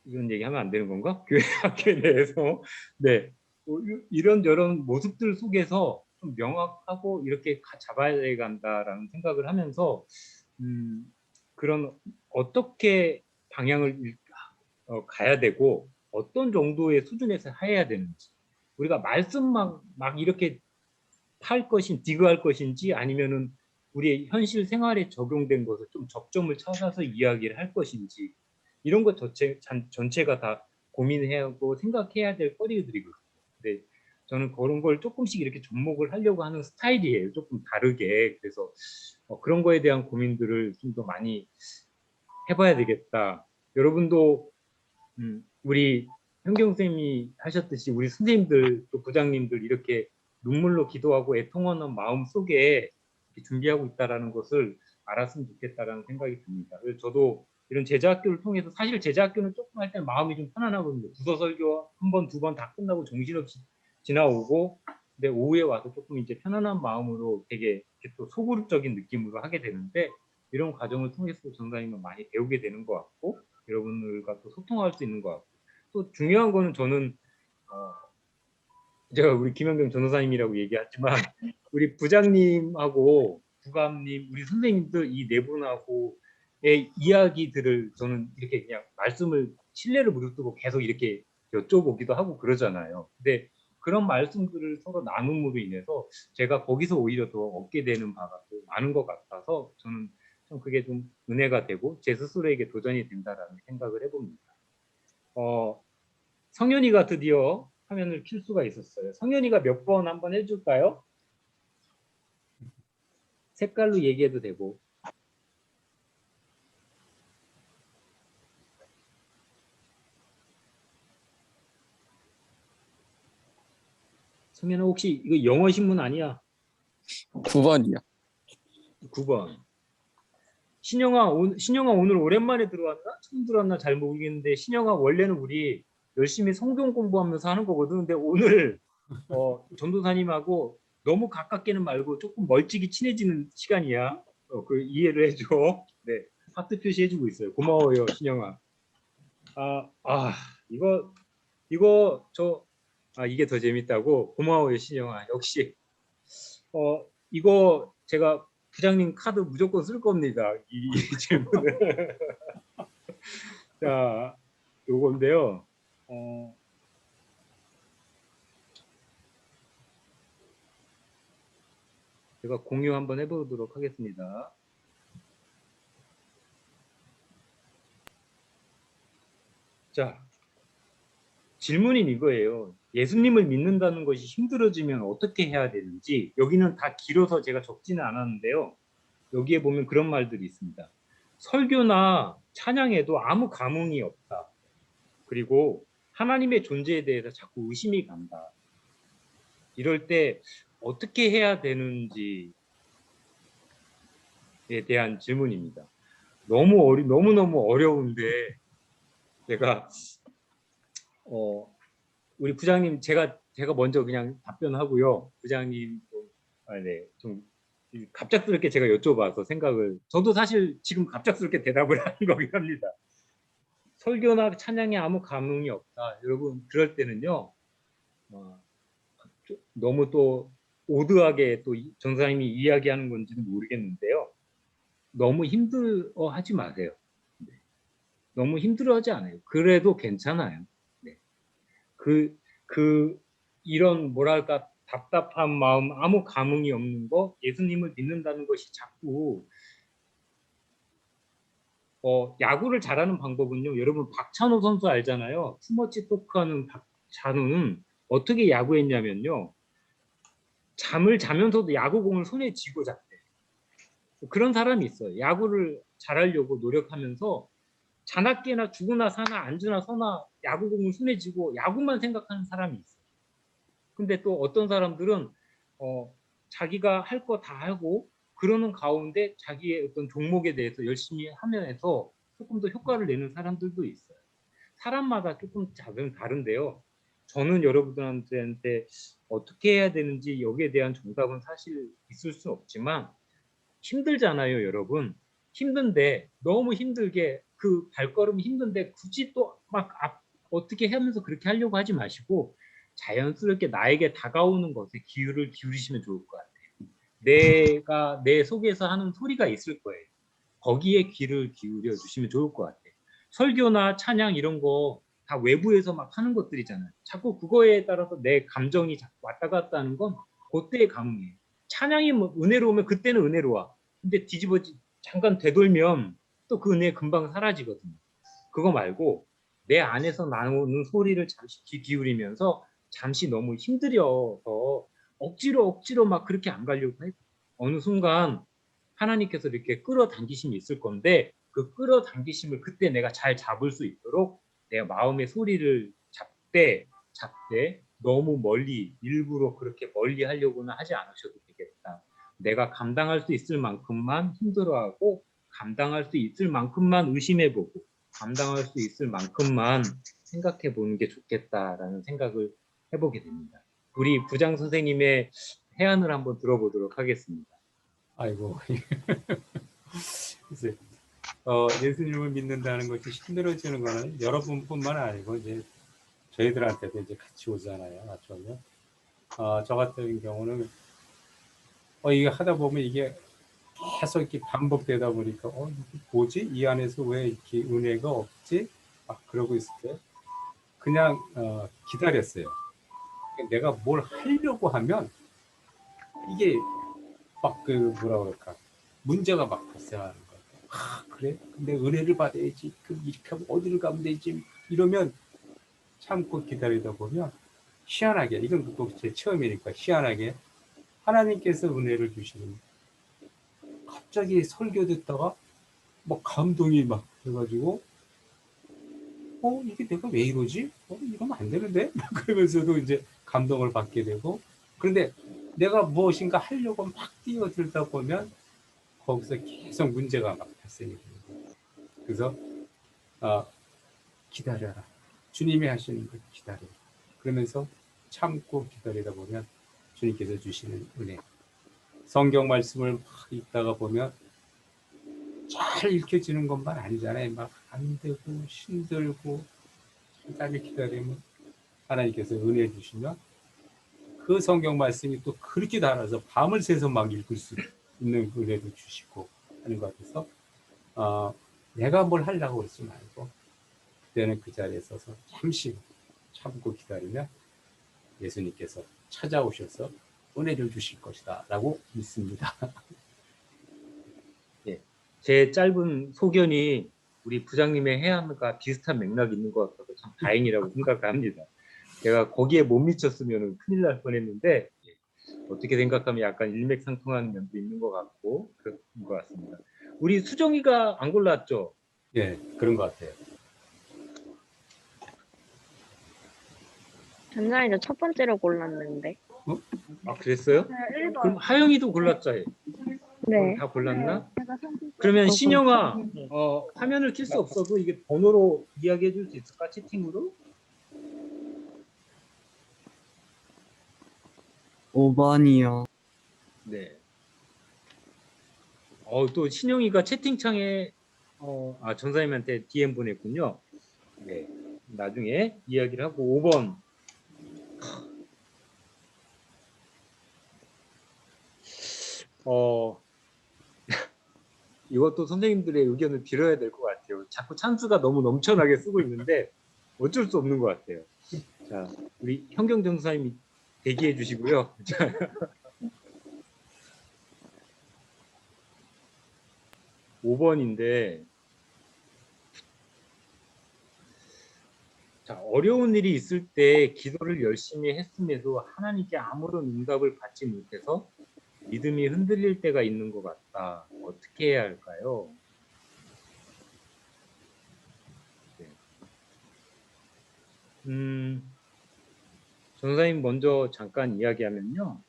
이런 얘기하면 안 되는 건가? 교회 학교에 대해서 네 이런저런 모습들 속에서 좀 명확하고 이렇게 잡아야 간다라는 생각을 하면서 그런 어떻게 방향을 가야 되고 어떤 정도의 수준에서 해야 되는지 우리가 말씀 막 이렇게 디그할 것인지 아니면은 우리의 현실 생활에 적용된 것을 좀 접점을 찾아서 이야기를 할 것인지 이런 것 전체가 다 고민하고 생각해야 될 거리들이거든요. 근데 저는 그런 걸 조금씩 이렇게 접목을 하려고 하는 스타일이에요. 조금 다르게. 그래서 그런 거에 대한 고민들을 좀 더 많이 해봐야 되겠다. 여러분도 우리 현경 선생님이 하셨듯이 우리 선생님들 또 부장님들 이렇게 눈물로 기도하고 애통하는 마음 속에 준비하고 있다라는 것을 알았으면 좋겠다라는 생각이 듭니다. 그래서 저도 이런 제자학교를 통해서 사실 제자학교는 조금 할 때 마음이 좀 편안하거든요. 부서 설교 한 번, 두 번 다 끝나고 정신없이 지나오고 근데 오후에 와서 조금 이제 편안한 마음으로 되게 또 소그룹적인 느낌으로 하게 되는데 이런 과정을 통해서 전사님은 많이 배우게 되는 것 같고 여러분들과 또 소통할 수 있는 것 같고 또 중요한 거는 저는 제가 우리 김현경 전도사님이라고 얘기하지만 우리 부장님하고 부감님 우리 선생님들 이 네 분하고의 이야기들을 저는 이렇게 그냥 말씀을 신뢰를 무릅쓰고 계속 이렇게 여쭤보기도 하고 그러잖아요. 근데 그런 말씀들을 서로 나눔으로 인해서 제가 거기서 오히려 더 얻게 되는 바가 또 많은 것 같아서 저는 좀 그게 좀 은혜가 되고 제 스스로에게 도전이 된다라는 생각을 해봅니다. 성현이가 드디어 화면을 킬 수가 있었어요. 성현이가 몇 번 한번 해줄까요? 색깔로 얘기해도 되고. 성현아 혹시 이거 영어 신문 아니야? 9번이요. 9번. 신영아 오늘 오랜만에 들어왔나? 처음 들어왔나 잘 모르겠는데 신영아 원래는 우리 열심히 성경 공부하면서 하는 거거든. 근데 오늘 전도사님하고 너무 가깝게는 말고 조금 멀찍이 친해지는 시간이야. 그 이해를 해줘. 네, 하트 표시해주고 있어요. 고마워요, 신영아. 이게 더 재밌다고. 고마워요, 신영아. 역시 이거 제가 부장님 카드 무조건 쓸 겁니다. 이 질문을. 자, 요건데요. 제가 공유 한번 해보도록 하겠습니다. 자, 질문인 이거예요. 예수님을 믿는다는 것이 힘들어지면 어떻게 해야 되는지 여기는 다 길어서 제가 적지는 않았는데요. 여기에 보면 그런 말들이 있습니다. 설교나 찬양에도 아무 감흥이 없다. 그리고 하나님의 존재에 대해서 자꾸 의심이 간다. 이럴 때 어떻게 해야 되는지에 대한 질문입니다. 너무너무 어려운데 제가 우리 부장님 제가 먼저 그냥 답변하고요. 부장님 좀 갑작스럽게 제가 여쭤봐서 생각을 저도 사실 지금 갑작스럽게 대답을 하는 거긴 합니다. 설교나 찬양에 아무 감흥이 없다. 여러분 그럴 때는요. 너무 또 오드하게 또 전사님이 이야기하는 건지는 모르겠는데요. 너무 힘들어하지 마세요. 네. 너무 힘들어하지 않아요. 그래도 괜찮아요. 네. 이런 뭐랄까 답답한 마음, 아무 감흥이 없는 거, 예수님을 믿는다는 것이 자꾸 야구를 잘하는 방법은요. 여러분 박찬호 선수 알잖아요. 투머치 토크하는 박찬호는 어떻게 야구했냐면요. 잠을 자면서도 야구공을 손에 쥐고 잤대. 그런 사람이 있어요. 야구를 잘하려고 노력하면서 자나깨나 죽으나 사나 앉으나 서나 야구공을 손에 쥐고 야구만 생각하는 사람이 있어요. 근데 또 어떤 사람들은 자기가 할 거 다 하고 그러는 가운데 자기의 어떤 종목에 대해서 열심히 하면서 조금 더 효과를 내는 사람들도 있어요. 사람마다 조금 다른데요. 저는 여러분들한테 어떻게 해야 되는지 여기에 대한 정답은 사실 있을 수 없지만 힘들잖아요, 여러분. 힘든데 너무 힘들게 그 발걸음이 힘든데 굳이 또 막 어떻게 하면서 그렇게 하려고 하지 마시고 자연스럽게 나에게 다가오는 것에 기회를 기울이시면 좋을 것 같아요. 내가 내 속에서 하는 소리가 있을 거예요. 거기에 귀를 기울여 주시면 좋을 것 같아요. 설교나 찬양 이런 거 다 외부에서 막 하는 것들이잖아요. 자꾸 그거에 따라서 내 감정이 자꾸 왔다 갔다 하는 건 그때의 감흥이에요. 찬양이 뭐 은혜로우면 그때는 은혜로워. 근데 잠깐 되돌면 또 그 은혜 금방 사라지거든요. 그거 말고 내 안에서 나오는 소리를 잠시 귀 기울이면서 잠시 너무 힘들어서 억지로 막 그렇게 안 가려고 해요. 어느 순간 하나님께서 이렇게 끌어당기심이 있을 건데 그 끌어당기심을 그때 내가 잘 잡을 수 있도록 내 마음의 소리를 잡되 너무 멀리 일부러 그렇게 멀리 하려고는 하지 않으셔도 되겠다. 내가 감당할 수 있을 만큼만 힘들어하고 감당할 수 있을 만큼만 의심해보고 감당할 수 있을 만큼만 생각해보는 게 좋겠다라는 생각을 해보게 됩니다. 우리 부장 선생님의 해안을 한번 들어보도록 하겠습니다. 아이고. 글쎄, 예수님을 믿는다는 것이 힘들어지는 거는 여러분뿐만 아니고 이제 저희들한테도 이제 같이 오잖아요. 맞죠? 저 같은 경우는 이게 하다 보면 이게 계속 이렇게 반복되다 보니까 이게 뭐지? 이 안에서 왜 이렇게 은혜가 없지? 막 그러고 있을 때 그냥 기다렸어요. 내가 뭘 하려고 하면 이게 막 그 뭐라 그럴까 문제가 막 발생하는 거예요. 그래? 근데 은혜를 받아야지. 이렇게 하면 어디를 가면 되지? 이러면 참고 기다리다 보면 희한하게 이건 또 제 처음이니까 희한하게 하나님께서 은혜를 주시는 갑자기 설교 듣다가 막 감동이 막 돼가지고 이게 내가 왜 이러지? 이러면 안 되는데? 그러면서도 이제 감동을 받게 되고 그런데 내가 무엇인가 하려고 막 뛰어들다 보면 거기서 계속 문제가 막 발생이 됩니다. 그래서 기다려라. 주님이 하시는 걸 기다려라. 그러면서 참고 기다리다 보면 주님께서 주시는 은혜. 성경 말씀을 막 읽다가 보면 잘 읽혀지는 것만 아니잖아요. 막 안 되고 힘들고 잠깐을 기다리면 하나님께서 은혜 주시면 그 성경 말씀이 또 그렇게 달아서 밤을 새서 막 읽을 수 있는 은혜도 주시고 하는 것 같아서 내가 뭘 하려고 그러지 말고 그때는 그 자리에 서서 잠시 참고 기다리면 예수님께서 찾아오셔서 은혜를 주실 것이다 라고 믿습니다. 네, 제 짧은 소견이 우리 부장님의 해안과 비슷한 맥락이 있는 것 같아서 참 다행이라고 생각합니다. 제가 거기에 못 미쳤으면 큰일 날 뻔했는데 어떻게 생각하면 약간 일맥상통하는 면도 있는 것 같고 그런 것 같습니다. 우리 수정이가 안 골랐죠? 예, 그런 것 같아요. 전자이도 첫 번째로 골랐는데. 그랬어요? 그럼 하영이도 골랐자 해. 네. 다 골랐나? 그러면 신영아, 화면을 킬 수 없어도 이게 번호로 이야기해 줄 수 있을까? 채팅으로? 5번이요. 네. 또 신영이가 채팅창에 전사님한테 DM 보냈군요. 네, 나중에 이야기를 하고 5번. 이것도 선생님들의 의견을 빌어야 될 것 같아요. 자꾸 찬스가 너무 넘쳐나게 쓰고 있는데 어쩔 수 없는 것 같아요. 자, 우리 현경정사님이 대기해 주시고요. 5번인데 자, 어려운 일이 있을 때 기도를 열심히 했음에도 하나님께 아무런 응답을 받지 못해서 믿음이 흔들릴 때가 있는 것 같다. 어떻게 해야 할까요? 네. 전사님 먼저 잠깐 이야기하면요.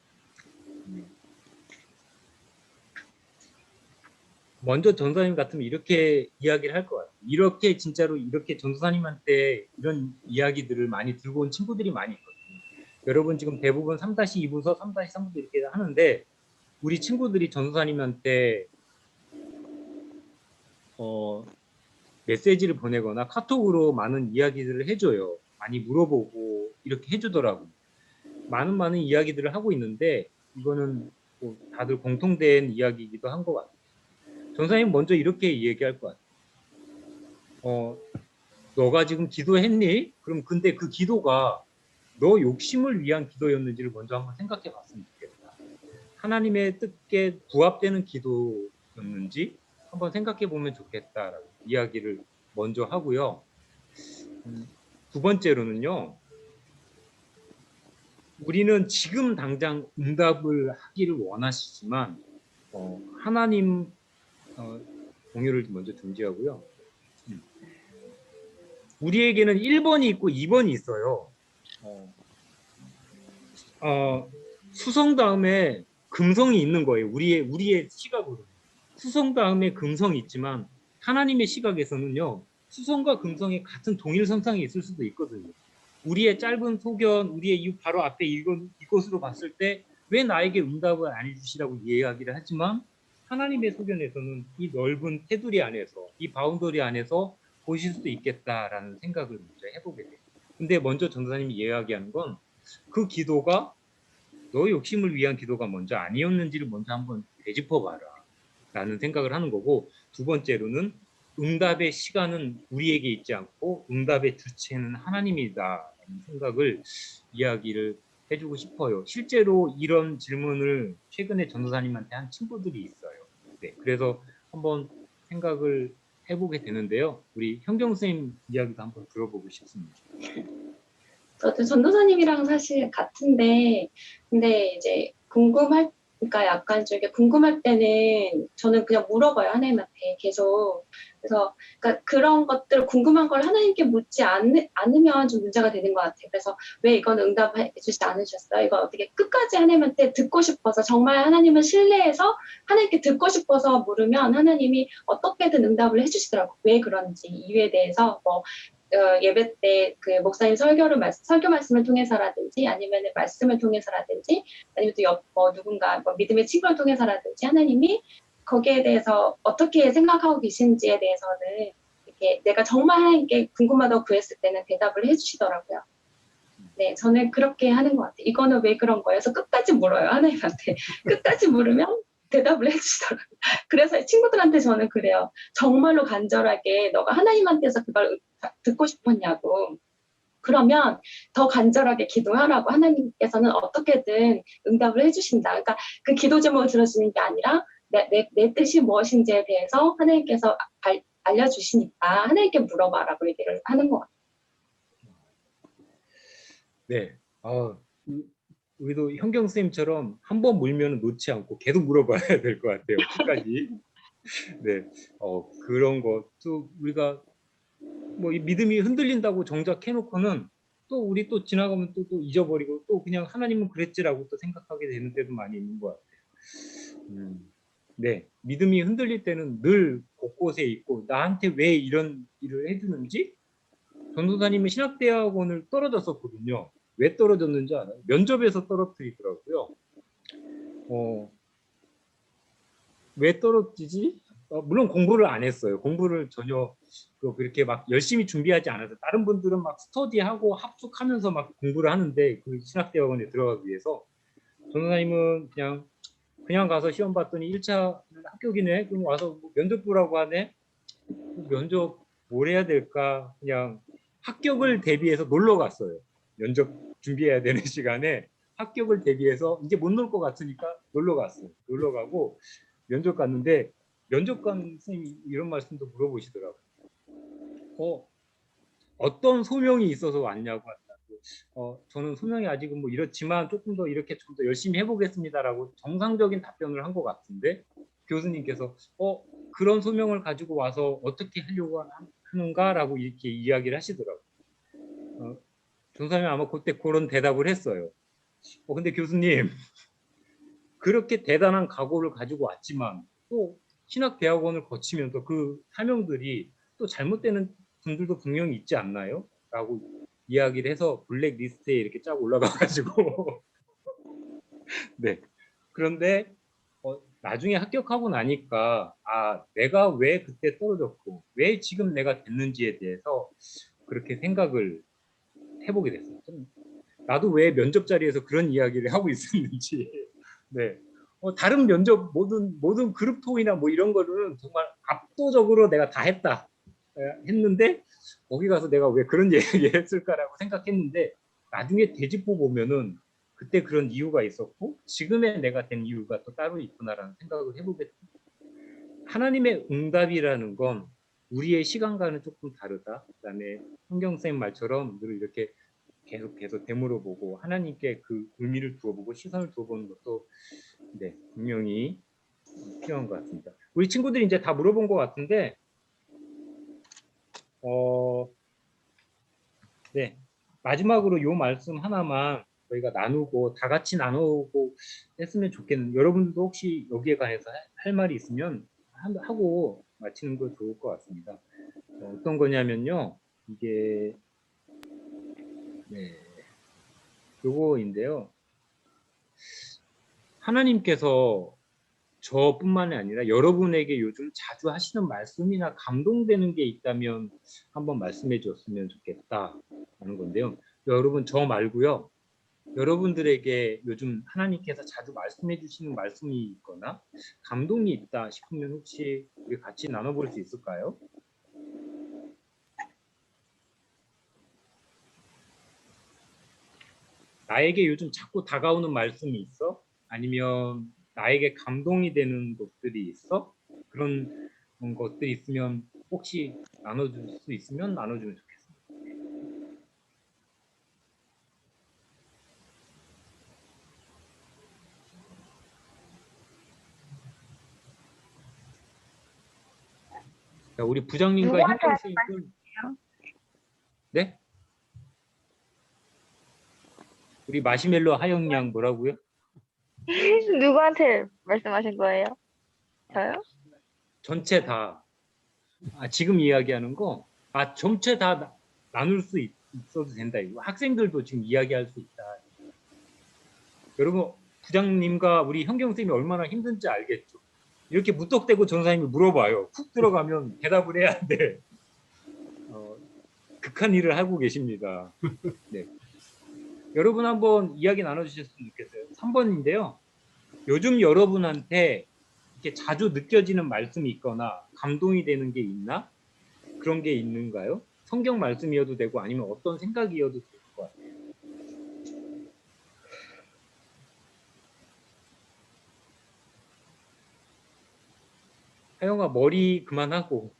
먼저 전사님 같으면 이렇게 이야기를 할 것 같아요. 이렇게 진짜로 이렇게 전사님한테 이런 이야기들을 많이 들고 온 친구들이 많이 있거든요. 여러분 지금 대부분 3-2부서 3-3부서 이렇게 하는데 우리 친구들이 전사님한테 메시지를 보내거나 카톡으로 많은 이야기들을 해줘요. 많이 물어보고 이렇게 해주더라고요. 많은 이야기들을 하고 있는데 이거는 뭐 다들 공통된 이야기이기도 한 것 같아요. 전사님 먼저 이렇게 얘기할 것 같아요. 너가 지금 기도했니? 그럼 근데 그 기도가 너 욕심을 위한 기도였는지를 먼저 한번 생각해 봤으면 좋겠다. 하나님의 뜻에 부합되는 기도였는지 한번 생각해 보면 좋겠다라고 이야기를 먼저 하고요. 두 번째로는요. 우리는 지금 당장 응답을 하기를 원하시지만 하나님 공유를 먼저 중지하고요. 우리에게는 1번이 있고 2번이 있어요. 수성 다음에 금성이 있는 거예요. 우리의 시각으로. 수성 다음에 금성이 있지만 하나님의 시각에서는요. 수성과 금성이 같은 동일 선상에 있을 수도 있거든요. 우리의 짧은 소견, 우리의 이 바로 앞에 이것으로 봤을 때 왜 나에게 응답을 안 해주시라고 이야기를 하지만 하나님의 소견에서는 이 넓은 테두리 안에서, 이 바운더리 안에서 보실 수도 있겠다라는 생각을 먼저 해보게 돼요. 근데 먼저 전도사님이 이야기하는 건 그 기도가 너 욕심을 위한 기도가 먼저 아니었는지를 먼저 한번 되짚어봐라 라는 생각을 하는 거고, 두 번째로는 응답의 시간은 우리에게 있지 않고 응답의 주체는 하나님이다 라는 생각을 이야기를 해주고 싶어요. 실제로 이런 질문을 최근에 전도사님한테 한 친구들이 있어요. 네, 그래서 한번 생각을 해보게 되는데요. 우리 현경 선생님 이야기도 한번 들어보고 싶습니다. 저도 전도사님이랑 사실 같은데, 근데 이제 그러니까 약간 좀 이렇게 궁금할 때는 저는 그냥 물어봐요, 하나님한테 계속. 그래서, 그러니까 그런 것들, 궁금한 걸 하나님께 묻지 않으면 좀 문제가 되는 것 같아요. 그래서 왜 이건 응답해 주시지 않으셨어요? 이건 어떻게 끝까지 하나님한테 듣고 싶어서, 정말 하나님을 신뢰해서 하나님께 듣고 싶어서 물으면 하나님이 어떻게든 응답을 해주시더라고요. 왜 그런지, 이유에 대해서 예배 때 그 목사님 설교 말씀을 통해서라든지 아니면 말씀을 통해서라든지 아니면 또 누군가 믿음의 친구를 통해서라든지 하나님이 거기에 대해서 어떻게 생각하고 계신지에 대해서는 이렇게 내가 정말 하나님께 궁금하다고 구했을 때는 대답을 해주시더라고요. 네, 저는 그렇게 하는 것 같아요. 이거는 왜 그런 거예요? 그래서 끝까지 물어요, 하나님한테. 끝까지 물으면 대답을 해주시더라고요. 그래서 친구들한테 저는 그래요. 정말로 간절하게 너가 하나님한테서 그걸 듣고 싶었냐고. 그러면 더 간절하게 기도하라고. 하나님께서는 어떻게든 응답을 해주신다. 그러니까 그 기도 제목을 들어주는 게 아니라 내 뜻이 무엇인지에 대해서 하나님께서 알려주시니까 하나님께 물어봐라고 얘기를 하는 것 같아요. 네. 우리도 현경 선생님처럼 한 번 물면 놓지 않고 계속 물어봐야 될 것 같아요. 끝까지. 네. 그런 것도 우리가 뭐 믿음이 흔들린다고 정작 해놓고는 또 우리 또 지나가면 또 잊어버리고 또 그냥 하나님은 그랬지라고 또 생각하게 되는 때도 많이 있는 것 같아요. 네. 믿음이 흔들릴 때는 늘 곳곳에 있고 나한테 왜 이런 일을 해주는지. 전도사님은 신학대학원을 떨어졌었거든요. 왜 떨어졌는지 알아요? 면접에서 떨어뜨리더라고요. 왜 떨어지지? 물론 공부를 안 했어요. 공부를 전혀 그렇게 막 열심히 준비하지 않아서 다른 분들은 막 스터디하고 합숙하면서 막 공부를 하는데 그 신학대학원에 들어가기 위해서 전도사님은 그냥 가서 시험 봤더니 1차 합격이네. 그럼 와서 뭐 면접 보라고 하네. 면접 뭘 해야 될까? 그냥 합격을 대비해서 놀러 갔어요. 면접 준비해야 되는 시간에 합격을 대비해서 이제 못 놀 것 같으니까 놀러 갔어요. 놀러 가고 면접 갔는데 면접관 선생님이 이런 말씀도 물어보시더라고요. 어떤 소명이 있어서 왔냐고 한다고. 저는 소명이 아직은 뭐 이렇지만 조금 더 이렇게 좀 더 열심히 해보겠습니다라고 정상적인 답변을 한 것 같은데 교수님께서 그런 소명을 가지고 와서 어떻게 하려고 하는가라고 이렇게 이야기를 하시더라고요. 교수님이 아마 그때 그런 대답을 했어요. 근데 교수님 그렇게 대단한 각오를 가지고 왔지만 또 신학대학원을 거치면서 그 사명들이 또 잘못되는 분들도 분명히 있지 않나요? 라고 이야기를 해서 블랙리스트에 이렇게 쫙 올라가가지고 네. 그런데 나중에 합격하고 나니까 내가 왜 그때 떨어졌고 왜 지금 내가 됐는지에 대해서 그렇게 생각을 해보게 됐어요. 나도 왜 면접 자리에서 그런 이야기를 하고 있었는지. 네. 다른 면접 모든 그룹 토의나 뭐 이런 거는 정말 압도적으로 내가 다 했는데 거기 가서 내가 왜 그런 얘기 했을까라고 생각했는데 나중에 되짚어 보면은 그때 그런 이유가 있었고 지금의 내가 된 이유가 또 따로 있구나라는 생각을 해보게 됩니다. 하나님의 응답이라는 건 우리의 시간과는 조금 다르다. 그다음에 성경쌤 말처럼 늘 이렇게 계속 되물어보고 하나님께 그 의미를 두어보고 시선을 두어보는 것도 네, 분명히 필요한 것 같습니다. 우리 친구들이 이제 다 물어본 것 같은데 네, 마지막으로 이 말씀 하나만 저희가 나누고 다 같이 나누고 했으면 좋겠는데 여러분들도 혹시 여기에 관해서 할 말이 있으면 하고 마치는 거 좋을 것 같습니다. 어떤 거냐면요. 이게 네, 요거인데요. 하나님께서 저뿐만이 아니라 여러분에게 요즘 자주 하시는 말씀이나 감동되는 게 있다면 한번 말씀해 줬으면 좋겠다는 건데요. 여러분 저 말고요. 여러분들에게 요즘 하나님께서 자주 말씀해 주시는 말씀이 있거나 감동이 있다 싶으면 혹시 우리 같이 나눠볼 수 있을까요? 나에게 요즘 자꾸 다가오는 말씀이 있어? 아니면 나에게 감동이 되는 것들이 있어? 그런 것들이 있으면 혹시 나눠줄 수 있으면 나눠주면 좋겠습니다. 자, 우리 부장님과 누구한테 형평수님은 네? 우리 마시멜로 하영양 뭐라고요? 누구한테 말씀하신 거예요? 저요? 전체 다 지금 이야기하는 거 전체 다 나눌 수 있어도 된다. 이거 학생들도 지금 이야기할 수 있다. 여러분 부장님과 우리 현경쌤이 얼마나 힘든지 알겠죠? 이렇게 무턱대고 전사님이 물어봐요. 훅 들어가면 대답을 해야 돼. 극한 일을 하고 계십니다. 네. 여러분 한번 이야기 나눠주셨으면 좋겠어요. 3번인데요. 요즘 여러분한테 이렇게 자주 느껴지는 말씀이 있거나 감동이 되는 게 있나? 그런 게 있는가요? 성경 말씀이어도 되고 아니면 어떤 생각이어도 될 것 같아요. 하영아 머리 그만하고.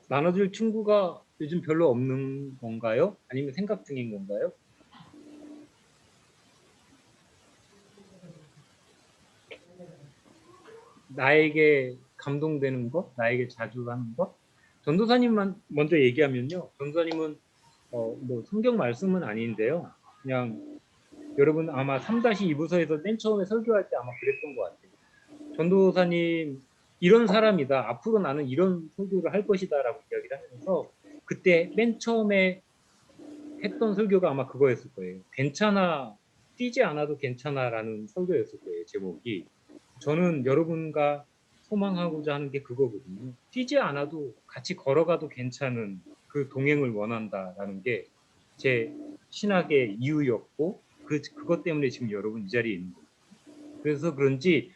나눠줄 친구가 요즘 별로 없는 건가요? 아니면 생각 중인 건가요? 나에게 감동되는 것? 나에게 자주 하는 것? 전도사님만 먼저 얘기하면요. 전도사님은 뭐 성경 말씀은 아닌데요. 그냥 여러분 아마 3-2부서에서 맨 처음에 설교할 때 아마 그랬던 것 같아요. 전도사님 이런 사람이다. 앞으로 나는 이런 설교를 할 것이다 라고 이야기를 하면서 그때 맨 처음에 했던 설교가 아마 그거였을 거예요. 괜찮아, 뛰지 않아도 괜찮아라는 설교였을 거예요. 제목이. 저는 여러분과 소망하고자 하는 게 그거거든요. 뛰지 않아도 같이 걸어가도 괜찮은 그 동행을 원한다라는 게 제 신학의 이유였고 그것 때문에 지금 여러분 이 자리에 있는 거예요. 그래서 그런지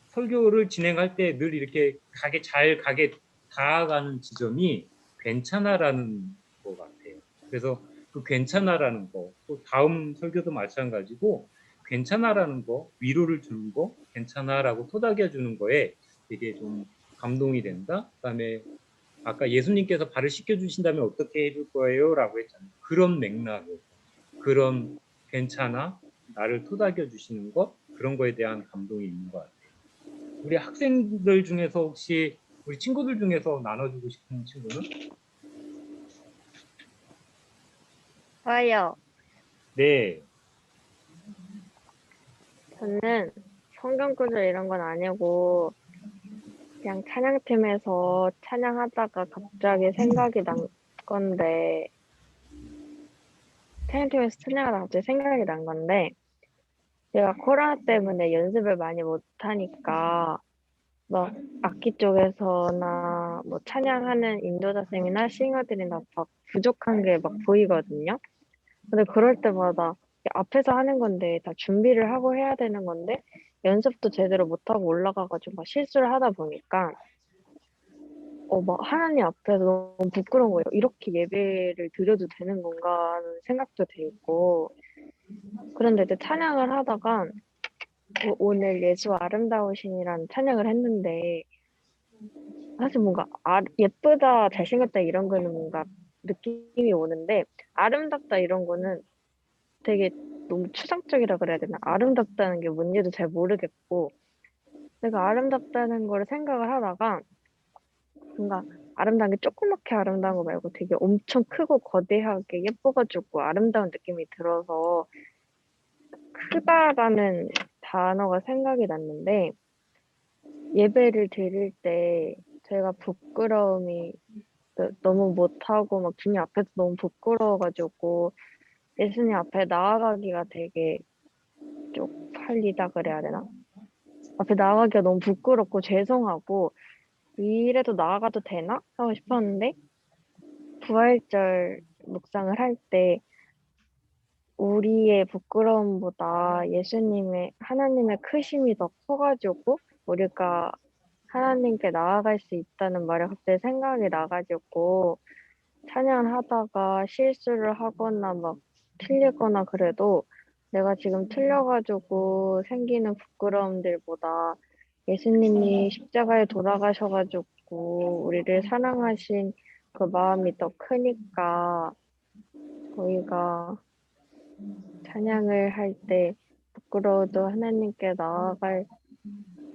설교를 진행할 때 늘 이렇게 잘 가게 다가가는 지점이 괜찮아라는 것 같아요. 그래서 그 괜찮아라는 거, 또 다음 설교도 마찬가지고 괜찮아라는 거, 위로를 주는 거, 괜찮아라고 토닥여 주는 거에 되게 좀 감동이 된다. 그다음에 아까 예수님께서 발을 씻겨 주신다면 어떻게 해줄 거예요? 라고 했잖아요. 그런 맥락에 그런 괜찮아, 나를 토닥여 주시는 것, 그런 거에 대한 감동이 있는 것 같아요. 우리 학생들 중에서 혹시 우리 친구들 중에서 나눠주고 싶은 친구는? 저요. 네. 저는 성경 구절 이런 건 아니고 그냥 찬양팀에서 찬양하다가 갑자기 생각이 난 건데 찬양팀에서 찬양하다가 갑자기 생각이 난 건데 제가 코로나 때문에 연습을 많이 못 하니까 막 악기 쪽에서나 뭐 찬양하는 인도자 쌤이나 싱어들이나 막 부족한 게 막 보이거든요. 근데 그럴 때마다 앞에서 하는 건데 다 준비를 하고 해야 되는 건데 연습도 제대로 못하고 올라가가지고 막 실수를 하다 보니까 막 하나님 앞에서 너무 부끄러운 거예요. 이렇게 예배를 드려도 되는 건가 하는 생각도 들고 그런데 이제 찬양을 하다가 오늘 예수 아름다우신이라는 찬양을 했는데 사실 뭔가 예쁘다, 잘생겼다 이런 거는 뭔가 느낌이 오는데 아름답다 이런 거는 되게 너무 추상적이라 그래야 되나? 아름답다는 게 뭔지도 잘 모르겠고 내가 아름답다는 걸 생각을 하다가 뭔가 아름다운 게 조그맣게 아름다운 거 말고 되게 엄청 크고 거대하게 예뻐가지고 아름다운 느낌이 들어서 크다라는 단어가 생각이 났는데 예배를 드릴 때 제가 부끄러움이 너무 못하고 막 주님 앞에서 너무 부끄러워가지고 예수님 앞에 나아가기가 되게 쪽팔리다 그래야 되나? 앞에 나아가기가 너무 부끄럽고 죄송하고 이래도 나아가도 되나? 하고 싶었는데 부활절 묵상을 할 때 우리의 부끄러움보다 예수님의 하나님의 크심이 더 커가지고 우리가 하나님께 나아갈 수 있다는 말이 갑자기 생각이 나가지고 찬양하다가 실수를 하거나 막 틀리거나 그래도 내가 지금 틀려가지고 생기는 부끄러움들보다 예수님이 십자가에 돌아가셔가지고 우리를 사랑하신 그 마음이 더 크니까 저희가 찬양을 할 때 부끄러워도 하나님께 나아갈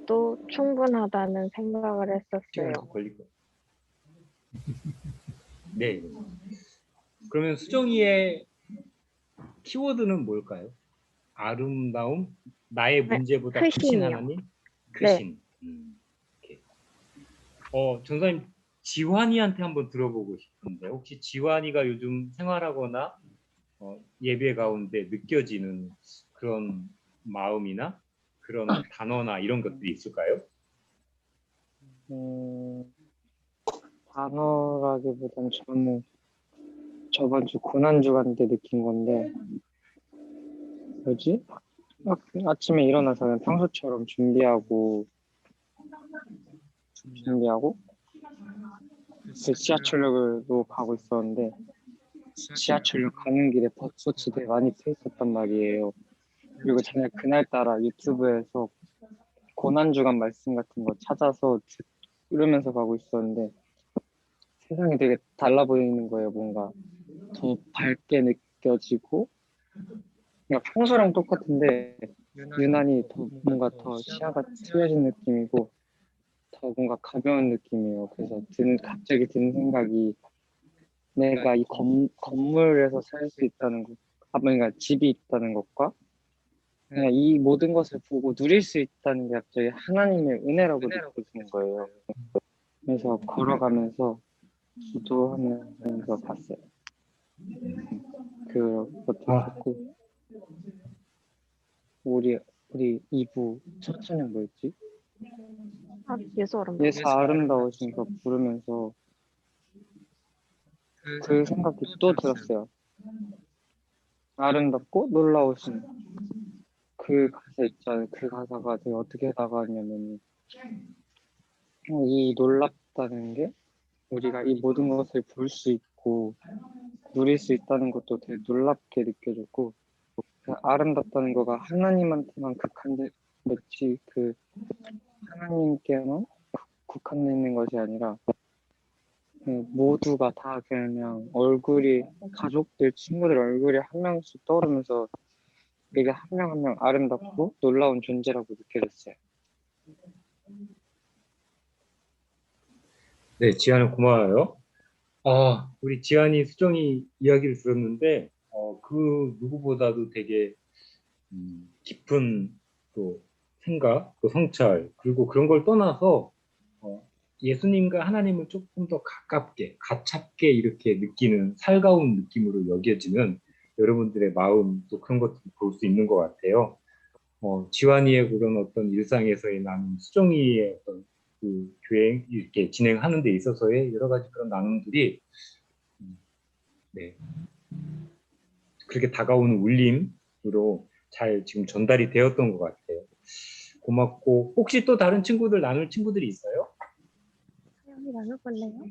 또 충분하다는 생각을 했었어요. 시간 더 걸릴 거. 네. 그러면 수정이의 키워드는 뭘까요? 아름다움, 나의 문제보다 크신 크심이요. 하나님, 크신. 이렇게. 전사님 지환이한테 한번 들어보고 싶은데 혹시 지환이가 요즘 생활하거나 예배 가운데 느껴지는 그런 마음이나 그런 단어나 이런 것들이 있을까요? 단어라기보단 저는 저번 주 고난주간 때 느낀 건데 뭐지? 아침에 일어나서 그냥 평소처럼 준비하고 그 지하철역으로 가고 있었는데 지하철역 가는 길에 버스치 되게 많이 서 있었단 말이에요. 그리고 제가 그날따라 유튜브에서 고난주간 말씀 같은 거 찾아서 들으면서 가고 있었는데 세상이 되게 달라 보이는 거예요. 뭔가 더 밝게 느껴지고 그냥 평소랑 똑같은데 유난히 더 뭔가 더 시야가 트여진 느낌이고 더 뭔가 가벼운 느낌이에요. 그래서 갑자기 드는 생각이 내가 이 건물에서 살 수 있다는 것, 그러니까 집이 있다는 것과 그냥 이 모든 것을 보고 누릴 수 있다는 게 갑자기 하나님의 은혜라고 느껴지는 거예요. 그래서 걸어가면서 기도하면서 봤어요. 그것도 아. 좋고 우리 2부 첫 찬양 뭐였지? 예수 아름다워. 예수 아름다우신 거 부르면서 그 생각이 또 들었어요. 아름답고 놀라우신 그 가사 있잖아요. 그 가사가 되게 어떻게 다가왔냐면 이 놀랍다는 게 우리가 이 모든 것을 볼 수 있고 누릴 수 있다는 것도 되게 놀랍게 느껴졌고 그 아름답다는 거가 하나님한테만 국한돼 마치 그 하나님께만 국한돼 있는 것이 아니라 모두가 다 그냥 얼굴이 가족들 친구들 얼굴이 한 명씩 떠오르면서 이게 한 명 한 명 아름답고 놀라운 존재라고 느껴졌어요. 네, 지한은 고마워요. 우리 지한이 수정이 이야기를 들었는데 그 누구보다도 되게 깊은 또 생각, 또 성찰, 그리고 그런 걸 떠나서 예수님과 하나님을 조금 더 가깝게, 가깝게 이렇게 느끼는 살가운 느낌으로 여겨지는 여러분들의 마음, 또 그런 것도 볼 수 있는 것 같아요. 지환이의 그런 어떤 일상에서의 나눔, 수정이의 어떤 그 교행, 이렇게 진행하는 데 있어서의 여러 가지 그런 나눔들이, 네. 그렇게 다가오는 울림으로 잘 지금 전달이 되었던 것 같아요. 고맙고, 혹시 또 다른 친구들 나눌 친구들이 있어요? 하영이 나눠볼래요?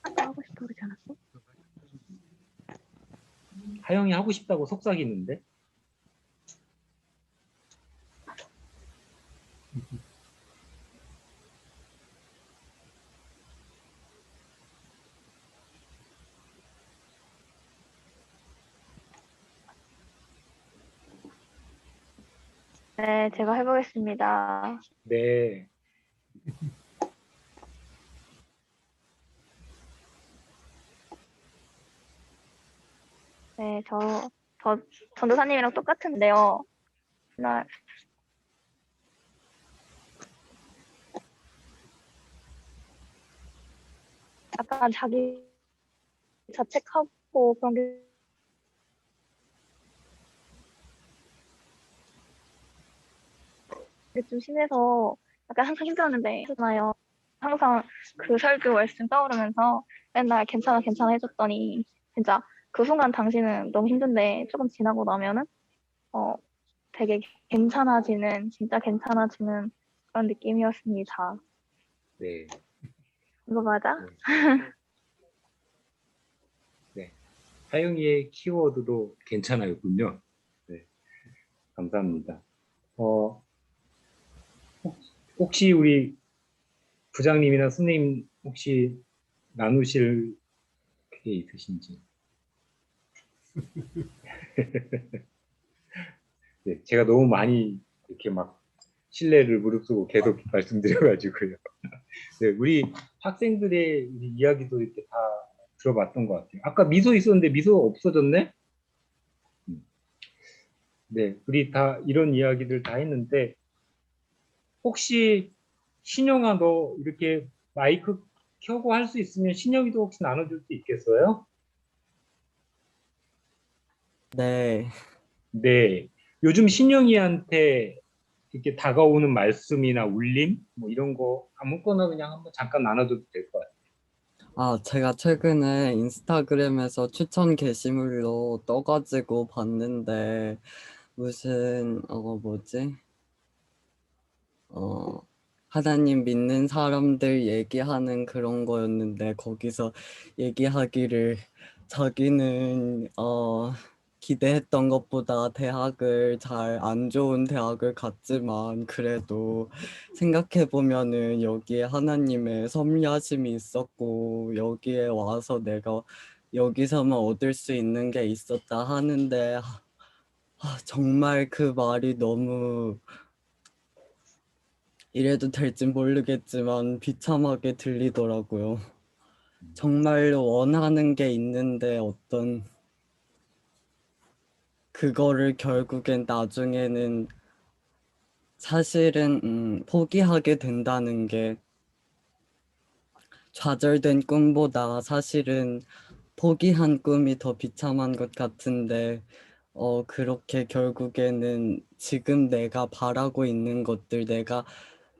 아까 하고 싶어 그러지 않았어? 하영이 하고 싶다고 속삭이는데? 네, 제가 해보겠습니다. 네. 네, 저 전도사님이랑 똑같은데요. 나 약간 자기 자책하고 그런 게 좀 심해서 약간 항상 힘들었는데 했잖아요. 항상 그 설교 말씀 떠오르면서 맨날 괜찮아 괜찮아 해줬더니 진짜 그 순간 당신은 너무 힘든데 조금 지나고 나면은 되게 괜찮아지는 진짜 괜찮아지는 그런 느낌이었습니다. 네. 이거 맞아? 네. 하영이의 키워드도 괜찮아요군요. 네. 감사합니다. 혹시 우리 부장님이나 선생님 혹시 나누실 게 있으신지? 네, 제가 너무 많이 이렇게 막 신뢰를 무릅쓰고 계속 말씀드려가지고요. 네, 우리 학생들의 우리 이야기도 이렇게 다 들어봤던 것 같아요. 아까 미소 있었는데 미소 없어졌네? 네, 우리 다 이런 이야기들 다 했는데 혹시 신영아 너 이렇게 마이크 켜고 할 수 있으면 신영이도 혹시 나눠줄 수 있겠어요? 네. 네. 요즘 신영이한테 이렇게 다가오는 말씀이나 울림 뭐 이런 거 아무거나 그냥 한번 잠깐 나눠줘도 될 것 같아요. 제가 최근에 인스타그램에서 추천 게시물로 떠가지고 봤는데 무슨 하나님 믿는 사람들 얘기하는 그런 거였는데 거기서 얘기하기를 자기는 기대했던 것보다 대학을 잘 안 좋은 대학을 갔지만 그래도 생각해보면은 여기에 하나님의 섭리하심이 있었고 여기에 와서 내가 여기서만 얻을 수 있는 게 있었다 하는데 정말 그 말이 너무 이래도 될진 모르겠지만 비참하게 들리더라고요. 정말로 원하는 게 있는데 어떤 그거를 결국엔 나중에는 사실은 포기하게 된다는 게 좌절된 꿈보다 사실은 포기한 꿈이 더 비참한 것 같은데 그렇게 결국에는 지금 내가 바라고 있는 것들, 내가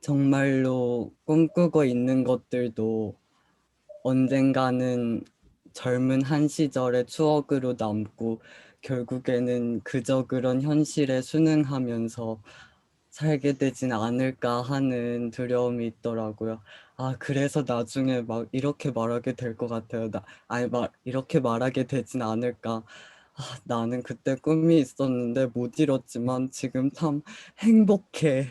정말로 꿈꾸고 있는 것들도 언젠가는 젊은 한 시절의 추억으로 남고 결국에는 그저 그런 현실에 순응하면서 살게 되진 않을까 하는 두려움이 있더라고요. 아, 그래서 나중에 막 이렇게 말하게 될 것 같아요. 이렇게 말하게 되진 않을까. 아, 나는 그때 꿈이 있었는데 못 이뤘지만 지금 참 행복해.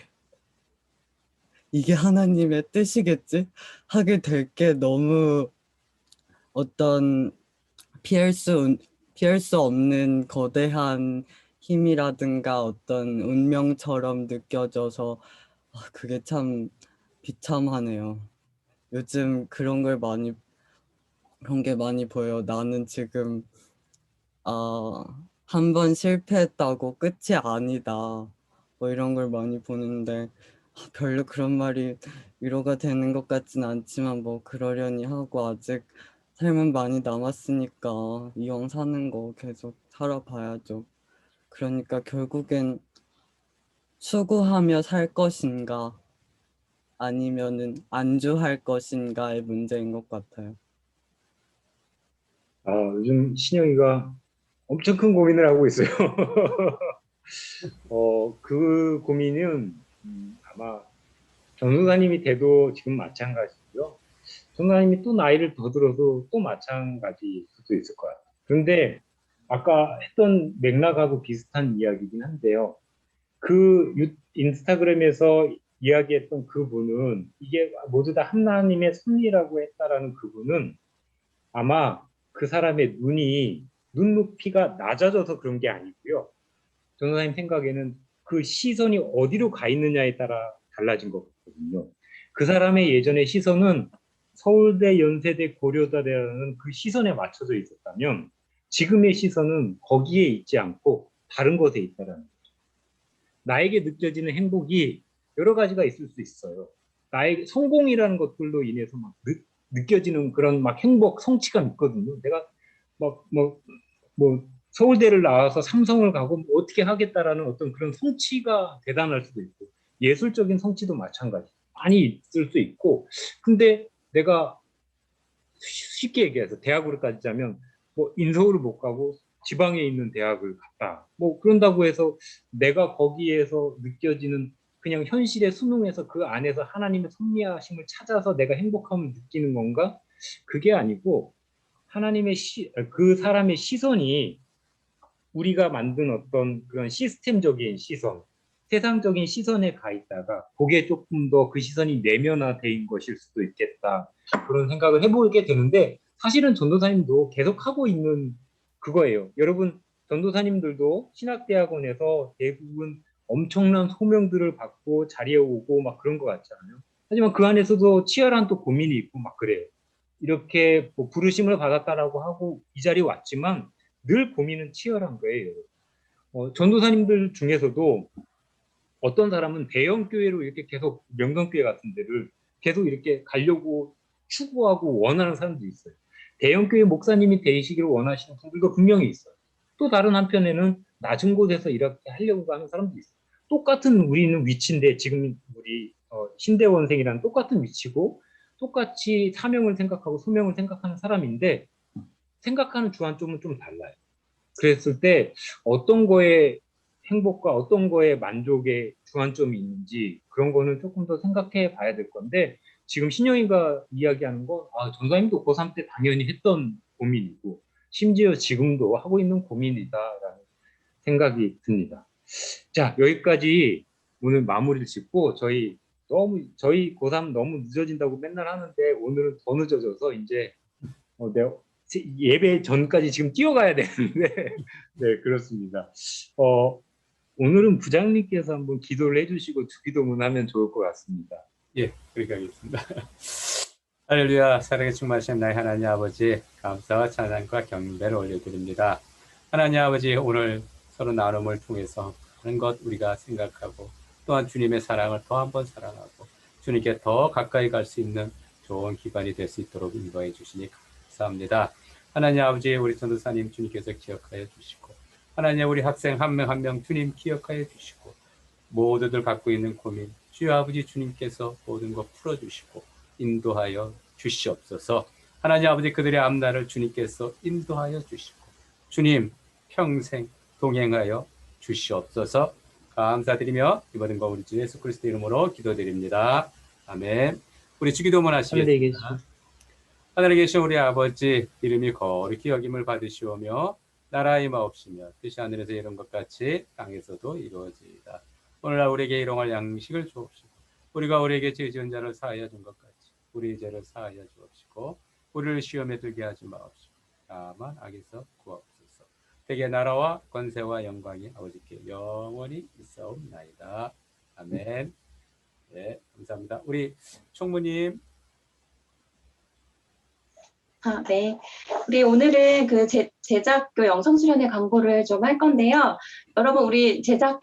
이게 하나님의 뜻이겠지? 하게 될 게 너무 어떤 피할 수, 피할 수 없는 거대한 힘이라든가 어떤 운명처럼 느껴져서 그게 참 비참하네요. 요즘 그런 게 많이 보여요. 나는 지금 한 번 실패했다고 끝이 아니다. 뭐 이런 걸 많이 보는데 별로 그런 말이 위로가 되는 것 같진 않지만 뭐 그러려니 하고 아직 삶은 많이 남았으니까 이왕 사는 거 계속 살아봐야죠. 그러니까 결국엔 수고하며 살 것인가 아니면은 안주할 것인가의 문제인 것 같아요. 요즘 신영이가 엄청 큰 고민을 하고 있어요. 그 고민은 아마 전도사님이 돼도 지금 마찬가지고요. 전도사님이 또 나이를 더 들어도 또 마찬가지일 수도 있을 것 같아요. 그런데 아까 했던 맥락하고 비슷한 이야기이긴 한데요. 그 인스타그램에서 이야기했던 그분은 이게 모두 다 하나님의 섭리라고 했다라는 그분은 아마 그 사람의 눈높이가 낮아져서 그런 게 아니고요. 전도사님 생각에는 그 시선이 어디로 가 있느냐에 따라 달라진 거거든요. 그 사람의 예전의 시선은 서울대, 연세대, 고려대라는 그 시선에 맞춰져 있었다면 지금의 시선은 거기에 있지 않고 다른 것에 있다라는 거죠. 나에게 느껴지는 행복이 여러 가지가 있을 수 있어요. 나의 성공이라는 것들로 인해서 막 느껴지는 그런 막 행복, 성취감 있거든요. 내가 뭐 서울대를 나와서 삼성을 가고 뭐 어떻게 하겠다라는 어떤 그런 성취가 대단할 수도 있고 예술적인 성취도 마찬가지 많이 있을 수 있고 근데 내가 쉽게 얘기해서 대학으로 따지자면 뭐 인서울을 못 가고 지방에 있는 대학을 갔다 뭐 그런다고 해서 내가 거기에서 느껴지는 그냥 현실에 순응해서 그 안에서 하나님의 섭리하심을 찾아서 내가 행복함을 느끼는 건가? 그게 아니고 하나님의 그 사람의 시선이 우리가 만든 어떤 그런 시스템적인 시선, 세상적인 시선에 가 있다가 그게 조금 더 그 시선이 내면화된 것일 수도 있겠다. 그런 생각을 해보게 되는데 사실은 전도사님도 계속 하고 있는 그거예요. 여러분 전도사님들도 신학대학원에서 대부분 엄청난 소명들을 받고 자리에 오고 막 그런 것 같잖아요. 하지만 그 안에서도 치열한 또 고민이 있고 막 그래요. 이렇게 뭐 부르심을 받았다라고 하고 이 자리에 왔지만 늘 고민은 치열한 거예요. 전도사님들 중에서도 어떤 사람은 대형 교회로 이렇게 계속 명성교회 같은 데를 계속 이렇게 가려고 추구하고 원하는 사람도 있어요. 대형 교회 목사님이 되시기를 원하시는 분들도 분명히 있어요. 또 다른 한편에는 낮은 곳에서 이렇게 하려고 하는 사람도 있어요. 똑같은 우리는 위치인데 지금 우리 신대원생이랑 똑같은 위치고 똑같이 사명을 생각하고 소명을 생각하는 사람인데 생각하는 주안점은 좀 달라요. 그랬을 때 어떤 거에 행복과 어떤 거에 만족의 주안점이 있는지 그런 거는 조금 더 생각해 봐야 될 건데 지금 신영이가 이야기하는 거 전사님도 고3 때 당연히 했던 고민이고 심지어 지금도 하고 있는 고민이다라는 생각이 듭니다. 자, 여기까지 오늘 마무리를 짓고 저희 고3 너무 늦어진다고 맨날 하는데 오늘은 더 늦어져서 이제 내가 예배 전까지 지금 뛰어가야 되는데 네 그렇습니다. 오늘은 부장님께서 한번 기도를 해주시고 주기도문 하면 좋을 것 같습니다. 예, 그렇게 하겠습니다. 할렐루야, 사랑에 충만하신 나의 하나님 아버지, 감사와 찬양과 경배를 올려드립니다. 하나님 아버지, 오늘 서로 나눔을 통해서 하는 것 우리가 생각하고 또한 주님의 사랑을 더 한번 사랑하고 주님께 더 가까이 갈 수 있는 좋은 기반이 될 수 있도록 인도해 주시니 감사합니다. 하나님 아버지 우리 전도사님 주님께서 기억하여 주시고 하나님 우리 학생 한 명 한 명 주님 기억하여 주시고 모두들 갖고 있는 고민 주여 아버지 주님께서 모든 것 풀어주시고 인도하여 주시옵소서. 하나님 아버지 그들의 앞날을 주님께서 인도하여 주시고 주님 평생 동행하여 주시옵소서. 감사드리며 이 모든 거 우리 주 예수 그리스도 이름으로 기도드립니다. 아멘. 우리 주기도문 하시겠습니다. 하늘에 계신 우리 아버지 이름이 거룩히 여김을 받으시오며 나라의 마옵시며 뜻이 하늘에서 이룬 것 같이 땅에서도 이루어지이다. 오늘날 우리에게 일용할 양식을 주옵시고 우리가 우리에게 죄 지은 자를 사하여 준 것 같이 우리 죄를 사하여 주옵시고 우리를 시험에 들게 하지 마옵시고 다만 악에서 구하옵소서. 대개 나라와 권세와 영광이 아버지께 영원히 있사옵나이다. 아멘. 네, 감사합니다. 우리 총무님. 네. 우리 오늘은 그 제작 영상 수련회 광고를 좀 할 건데요. 여러분, 우리 제작